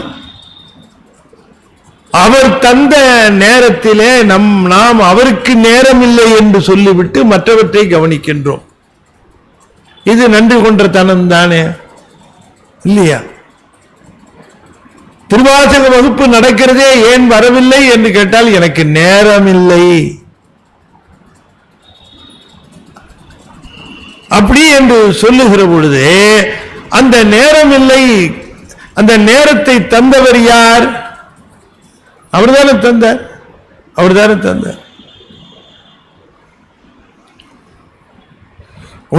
அவர் தந்த நேரத்திலே நாம் அவருக்கு நேரம் இல்லை என்று சொல்லிவிட்டு மற்றவற்றை கவனிக்கின்றோம். இது நன்றி கொன்ற தனம் தானே இல்லையா? திருவாசக வகுப்பு நடக்கிறதே ஏன் வரவில்லை என்று கேட்டால் எனக்கு நேரம் இல்லை. அப்படி என்று சொல்லுகிற பொழுது அந்த நேரம் இல்லை, அந்த நேரத்தை தந்தவர் யார்? அவர்தானே தந்தார், அவர்தானே தந்தார்.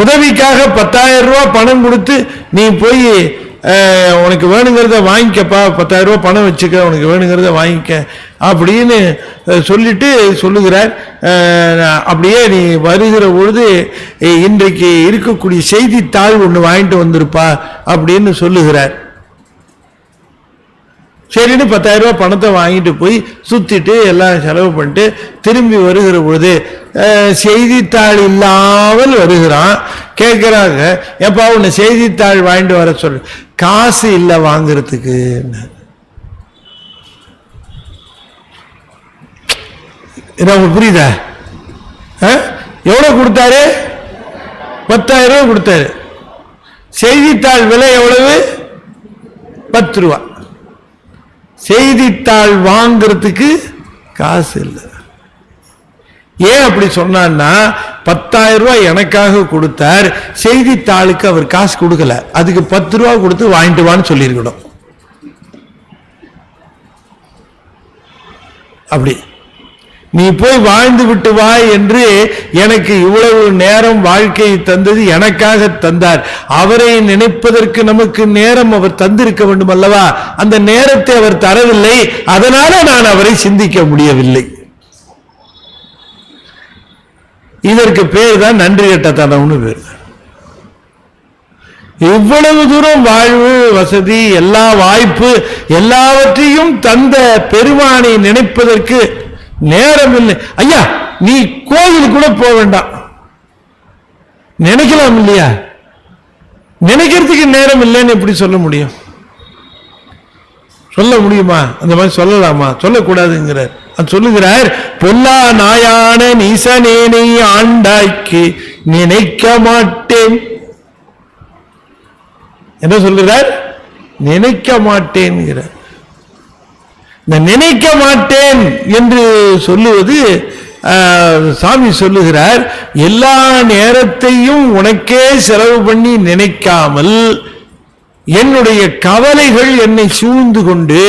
உதவிக்காக 10,000 ரூபாய் பணம் கொடுத்து நீ போய் உனக்கு வேணுங்கிறத வாங்கிக்கப்பா, 10,000 ரூபாய் பணம் வச்சுக்க, உனக்கு வேணுங்கிறத வாங்கிக்க அப்படின்னு சொல்லிட்டு சொல்லுகிறார். அப்படியே நீ வருகிற பொழுது இன்றைக்கு இருக்கக்கூடிய செய்தித்தாள் ஒன்று வாங்கிட்டு வந்திருப்பா அப்படின்னு சொல்லுகிறார். சரின்னு 10,000 ரூபாய் பணத்தை வாங்கிட்டு போய் சுத்திட்டு எல்லாம் செலவு பண்ணிட்டு திரும்பி வருகிற பொழுது செய்தித்தாள் இல்லாமல் வருகிறான். கேட்கிறாங்க, எப்பா உன்னை செய்தித்தாள் வாங்கிட்டு வர சொல்லு. காசு இல்லை வாங்கிறதுக்கு. புரியுதா? எவ்வளவு கொடுத்தாரு? 10,000 ரூபாய் கொடுத்தாரு. செய்தித்தாள் விலை எவ்வளவு? 10 ரூபா. செய்தித்தாள் வாங்கிறதுக்கு காசு இல்லை. ஏன் அப்படி சொன்னான்னா 10,000 ரூபாய் எனக்காக கொடுத்தார், செய்தித்தாளுக்கு அவர் காசு கொடுக்கல, அதுக்கு 10 ரூபாய் கொடுத்து வாங்கிட்டு வான்னு சொல்லியிருக்கணும். அப்படி நீ போய் வாழ்ந்து விட்டு வா என்று எனக்கு இவ்வளவு நேரம் வாழ்க்கையை தந்தது எனக்காக தந்தார். அவரை நினைப்பதற்கு நமக்கு நேரம் அவர் தந்திருக்க வேண்டும் அல்லவா? அந்த நேரத்தை அவர் தரவில்லை, அதனால நான் அவரை சிந்திக்க முடியவில்லை. இதற்கு பேர் தான் நன்றி கெட்டத்தனம்னு பேர். இவ்வளவு தூரம் வாழ்வு வசதி எல்லா வாய்ப்பு எல்லாவற்றையும் தந்த பெருமானை நினைப்பதற்கு நேரம் இல்லை. ஐயா நீ கோயில் கூட போக வேண்டாம், நினைக்கலாம் இல்லையா? நினைக்கிறதுக்கு நேரம் இல்லைன்னு எப்படி சொல்ல முடியும்? சொல்ல முடியுமா? அந்த மாதிரி சொல்லலாமா? சொல்லக்கூடாதுங்கிறார். சொல்லுகிறார், பொல்லா நாயான நீசனேனை ஆண்டாய்க்கு நினைக்க மாட்டேன். என்ன சொல்லுகிறார்? நினைக்க மாட்டேன்கிறார். இந்த நினைக்க மாட்டேன் என்று சொல்லுவது சாமி சொல்லுகிறார், எல்லா நேரத்தையும் உனக்கே செலவு பண்ணி நினைக்காமல் என்னுடைய கவலைகள் என்னை சூழ்ந்து கொண்டு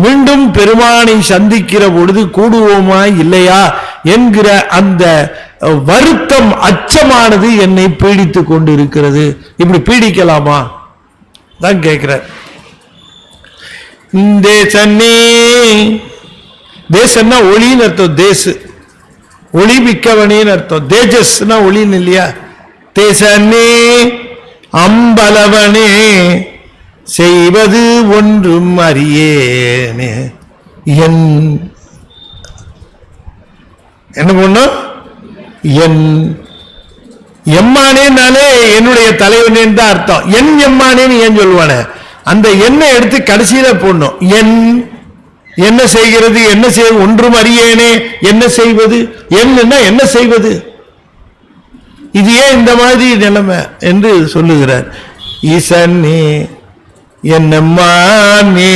மீண்டும் பெருமானை சந்திக்கிற பொழுது கூடுவோமா இல்லையா என்கிற அந்த வருத்தம் அச்சமானது என்னை பீடித்துக் கொண்டு இருக்கிறது. இப்படி பீடிக்கலாமா தான் கேட்கிறார். தேசன்னே, தேசன்னா ஒளின்னு அர்த்தம், தேசு ஒளி மிக்கவனேன்னு அர்த்தம், தேஜஸ்னா ஒளின்னு இல்லையா? தேசன்னே அம்பலவனே செய்வது ஒன்றும் அறியேனே. என்ன பண்ணும்? என் எம்மானேனாலே என்னுடைய தலைவனேன்னு தான் அர்த்தம். என் எம்மானேன்னு ஏன் சொல்லுவானே, அந்த எண்ணை எடுத்து கடைசியில போடணும். என் என்ன செய்கிறது, என்ன செய் ஒன்றும் அறியேனே, என்ன செய்வது, என்ன என்ன செய்வது, இது ஏன் இந்த மாதிரி நிலைமை என்று சொல்லுகிறார். ஈசன்னே என்னம்மானே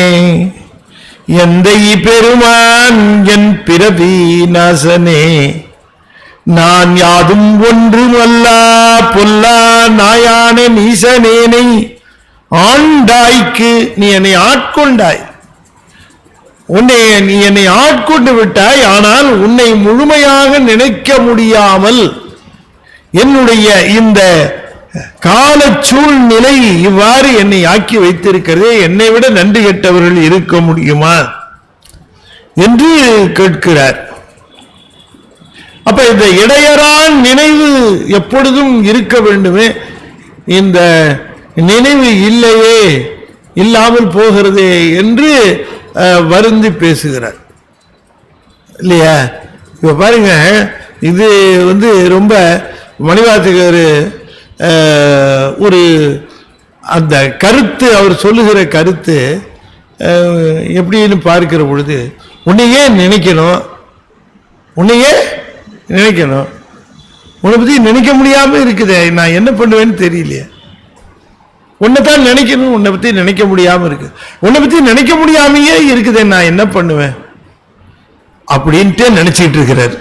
எந்தை பெருமான் என் பிறவி நாசனே நான் யாதும் ஒன்றும் அல்லா பொல்லா நாயான நீசனேனை ஆண்டாய்க்கு நீ என்னை ஆட்கொண்டாய். நீ என்னை ஆட்கொண்டு விட்டாய், ஆனால் உன்னை முழுமையாக நினைக்க முடியாமல் என்னுடைய இந்த கால சூழ்நிலை இவ்வாறு என்னை ஆக்கி வைத்திருக்கிறதே, என்னை விட நன்றி கெட்டவர்கள் இருக்க முடியுமா என்று கேட்கிறார். அப்ப இந்த இடையறான் நினைவு எப்பொழுதும் இருக்க வேண்டுமே, இந்த நினைவு இல்லையே, இல்லாமல் போகிறதே என்று வருந்தி பேசுகிறார் இல்லையா? இப்ப பாருங்க, இது ரொம்ப மணிவாசகர் ஒரு அந்த கருத்து, அவர் சொல்லுகிற கருத்து எப்படின்னு பார்க்கிற பொழுது, உன்னையே நினைக்கணும், உன்னையே நினைக்கணும், உன்னை பத்தி நினைக்க முடியாம இருக்குதே, நான் என்ன பண்ணுவேன்னு தெரியலையே. உன்னைத்தான் நினைக்கணும், உன்னை பத்தி நினைக்க முடியாம இருக்கு, உன்னை பத்தி நினைக்க முடியாமையே இருக்குதே, நான் என்ன பண்ணுவேன் அப்படின்ட்டு நினைச்சிட்டு இருக்கிறார்.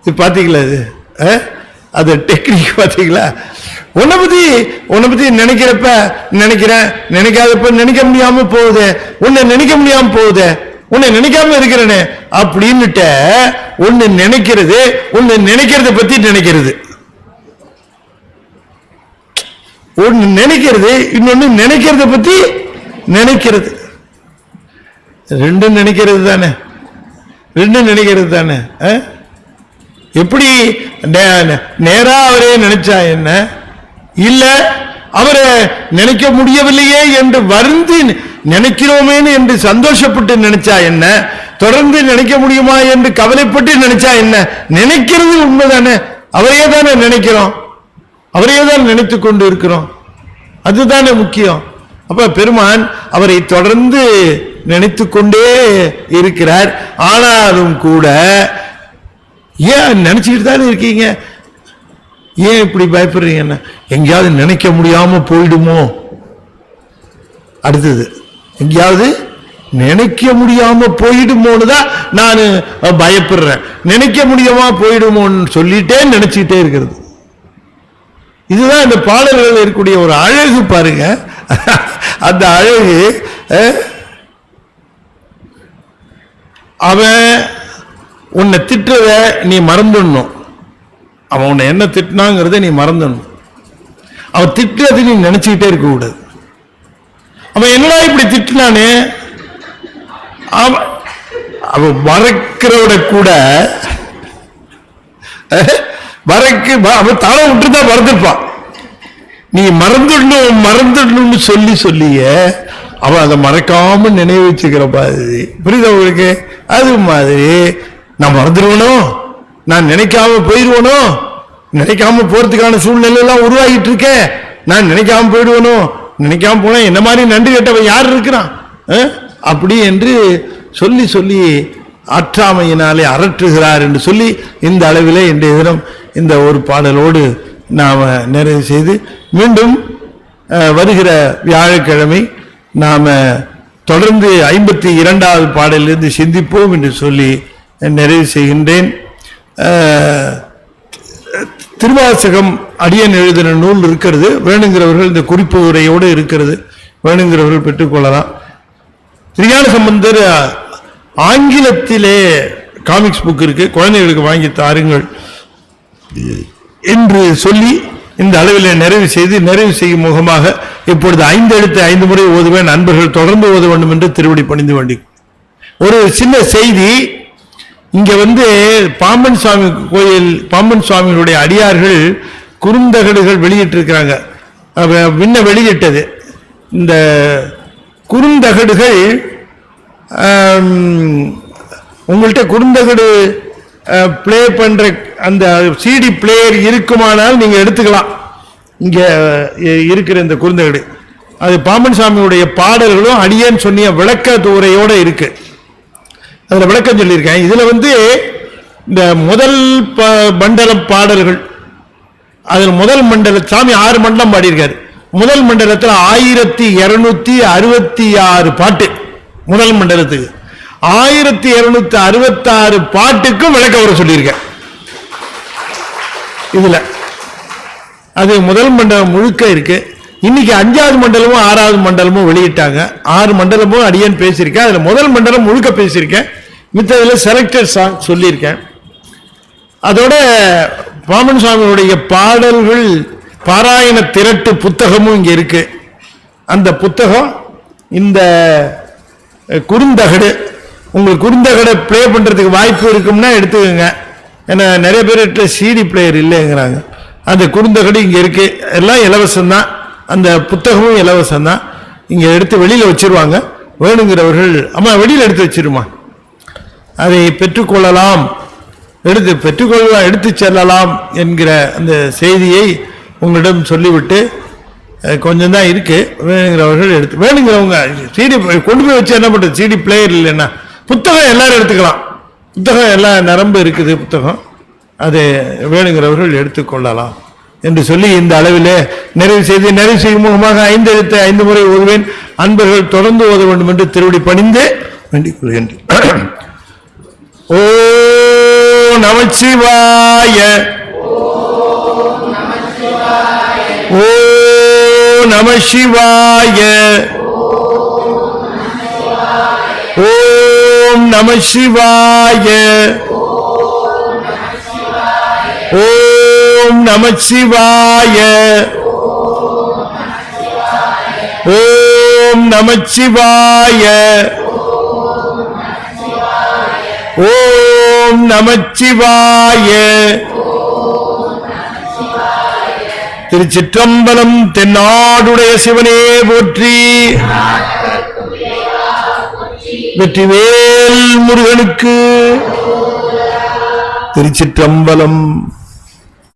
இது பாத்தீங்களா? இது அது டெக்னிக் பாத்தீங்களா? உன்னை பத்தி நினைக்கிறப்ப நினைக்கிறேன், நினைக்காதப்ப நினைக்க முடியாம போகுது, உன்னை நினைக்க முடியாம போகுது, உன்னை நினைக்காம இருக்கிறேன்னு அப்படின்னுட்ட ஒன்னு நினைக்கிறது, ஒன்னு நினைக்கிறத பத்தி நினைக்கிறது, ஒன்னு நினைக்கிறது, இன்னொன்னு நினைக்கிறத பத்தி நினைக்கிறது. ரெண்டும் நினைக்கிறது தானே, ரெண்டும் நினைக்கிறது தானே. எப்படி நேரா அவரே நினைச்சா என்ன, இல்ல அவரை நினைக்க முடியவில்லையே என்று வருந்தி நினைக்கிறோமேன்னு என்று சந்தோஷப்பட்டு நினைச்சா என்ன, தொடர்ந்து நினைக்க முடியுமா என்று கவலைப்பட்டு நினைச்சா என்ன? நினைக்கிறது உண்மைதானே, அவரையே தானே நினைக்கிறோம், அவரையே தான் நினைத்து கொண்டு இருக்கிறோம், அதுதானே முக்கியம். அப்ப பெருமான் அவரை தொடர்ந்து நினைத்து கொண்டே இருக்கிறார். ஆனாலும் கூட ஏன் நினைச்சுக்கிட்டு தானே இருக்கீங்க, ஏன் இப்படி பயப்படுறீங்கன்னா எங்கேயாவது நினைக்க முடியாம போயிடுமோ, அடுத்தது எங்கேயாவது நினைக்க முடியாம போயிடுமோன்னு தான் நான் பயப்படுறேன். நினைக்க முடியாம போயிடுமோன்னு சொல்லிட்டே நினைச்சுக்கிட்டே இருக்கிறது. இதுதான் இந்த பாடல்கள் இருக்கக்கூடிய ஒரு அழகு பாருங்க. அந்த அழகு, அவன் உன்னை திட்டுறத நீ மறந்துடணும், அவன் உன்னை என்ன திட்டினாங்கிறத நீ மறந்துடணும், அவன் திட்டுறது நீ நினைச்சுக்கிட்டே இருக்க கூடாது. அவன் என்னடா இப்படி திட்டினானே, அவன் மறக்கிறோட கூட அவன் தலை விட்டுதான் மறந்துருப்பான். நீ மறந்துடணும்னு சொல்லிய அவன் அதை மறக்காம நினைவு வச்சுக்கிற மாதிரி, புரியுதா உங்களுக்கு? அது மாதிரி நான் மறந்துடுவனும், நான் நினைக்காம போயிடுவனும், நினைக்காம போறதுக்கான சூழ்நிலை எல்லாம் உருவாகிட்டு இருக்கேன், நான் நினைக்காம போயிடுவனும், நினைக்காம போனா என்ன மாதிரி நன்றி கேட்டவன் யார் இருக்கிறான் அப்படி என்று சொல்லி ஆற்றாமையினாலே அரற்றுகிறார் என்று சொல்லி இந்த அளவிலே இன்றைய தினம் இந்த ஒரு பாடலோடு நாம் நிறைவு செய்து மீண்டும் வருகிற வியாழக்கிழமை நாம் தொடர்ந்து 52வது பாடலிலிருந்து சிந்திப்போம் என்று சொல்லி நிறைவு செய்கின்றேன். திருவாசகம் அடியன் எழுதின நூல் இருக்கிறது, வேணுங்கிறவர்கள் இந்த குறிப்பு உரையோடு இருக்கிறது, வேணுங்கிறவர்கள் பெற்றுக்கொள்ளலாம். திருஞான சம்பந்தர் ஆங்கிலத்திலே காமிக்ஸ் புக் இருக்கு, குழந்தைகளுக்கு வாங்கி தாருங்கள் என்று சொல்லி இந்த அளவில் நிறைவு செய்யும் முகமாக இப்பொழுது 5 எழுத்து 5 முறை ஓதுவேன். நண்பர்கள் தொடர்ந்து ஓத வேண்டும் என்று திருவடி பணிந்து வேண்டி ஒரு சின்ன செய்தி. இங்க பாம்பன் சுவாமி கோயில், பாம்பன் சுவாமிகளுடைய அடியார்கள் குறுந்தகடுகள் வெளியிட்டு இருக்கிறாங்க, முன்ன வெளியிட்டது. இந்த குறுந்தகடுகள் உங்கள்கிட்ட குறுந்தகடு பிளே பண்ற அந்த சிடி பிளேயர் இருக்குமானால் நீங்க எடுத்துக்கலாம். இங்க இருக்கிற இந்த குறுந்தகடு அது பாம்பன் சாமியுடைய பாடல்களும் அடியேன் சொன்னிய விளக்க உரையோட இருக்கு, அதுல விளக்கம் சொல்லியிருக்கேன். இதுல இந்த முதல் மண்டலம் பாடல்கள், அதில் முதல் மண்டல சாமி 6 மண்டலம் பாடியிருக்காரு. முதல் மண்டலத்தில் 1266 பாட்டு முதல் மண்டலத்துக்கு, 1266 பாட்டுக்கும் விளக்க உரை சொல்லியிருக்கேன். இதுல அது முதல் மண்டலம் முழுக்க இருக்கு. இன்னைக்கு 5வது மண்டலமும் 6வது மண்டலமும் வெளியிட்டாங்க. 6 மண்டலமும் அடியேன் பேசியிருக்கேன், அதுல முதல் மண்டலம் முழுக்க பேசியிருக்கேன், மித்ததுல செலக்டட் சாங் சொல்லியிருக்கேன். அதோட பாமன் சுவாமியுடைய பாடல்கள் பாராயண திரட்டு புத்தகமும் இங்க இருக்கு. அந்த புத்தகம் இந்த குறுந்தகடு, உங்களுக்கு குறுந்தகடை பிளே பண்றதுக்கு வாய்ப்பு இருக்கும்னா எடுத்துக்கோங்க. ஏன்னா நிறைய பேர் சிடி பிளேயர் இல்லைங்கிறாங்க. அந்த குறுந்தகடு இங்க இருக்கு, எல்லாம் இலவசம்தான், அந்த புத்தகமும் இலவசம்தான். இங்க எடுத்து வெளியில வச்சிருவாங்க, வேணுங்கிறவர்கள் அம்மா வெளியில எடுத்து வச்சிருமா, அதை பெற்றுக்கொள்ளலாம், எடுத்து செல்லலாம் என்கிற அந்த செய்தியை உங்களிடம் சொல்லிவிட்டு, கொஞ்சம் தான் இருக்கு, வேணுங்கிறவர்கள் எடுத்து, வேணுங்கிறவங்க சிடி கொண்டு போய் வச்சு என்ன பண்றது, சிடி பிளேயர் இல்லைன்னா புத்தகம் எல்லாரும் எடுத்துக்கலாம், புத்தகம் எல்லாம் நிரம்ப இருக்குது புத்தகம், அதை வேணுங்கிறவர்கள் எடுத்துக்கொள்ளலாம் என்று சொல்லி இந்த அளவிலே நிறைவு செய்யும் முகமாக 5 எழுத்தை 5 முறை ஓதுவேன். அன்பர்கள் தொடர்ந்து ஓத வேண்டும் என்று திருவடி பணிந்து வேண்டிக் கொள்கின்றேன். ஓ நமச்சிவாய, ஓ நமசிவாய, ஓம் நமசிவாய, ஓம் நமசிவாய, ஓம் நமசிவாய, ஓம் நமசிவாய. திருச்சிற்றம்பலம். தென்னாடுடைய சிவனே போற்றி. வெற்றிவேல் முருகனுக்கு. திருச்சிற்றம்பலம்.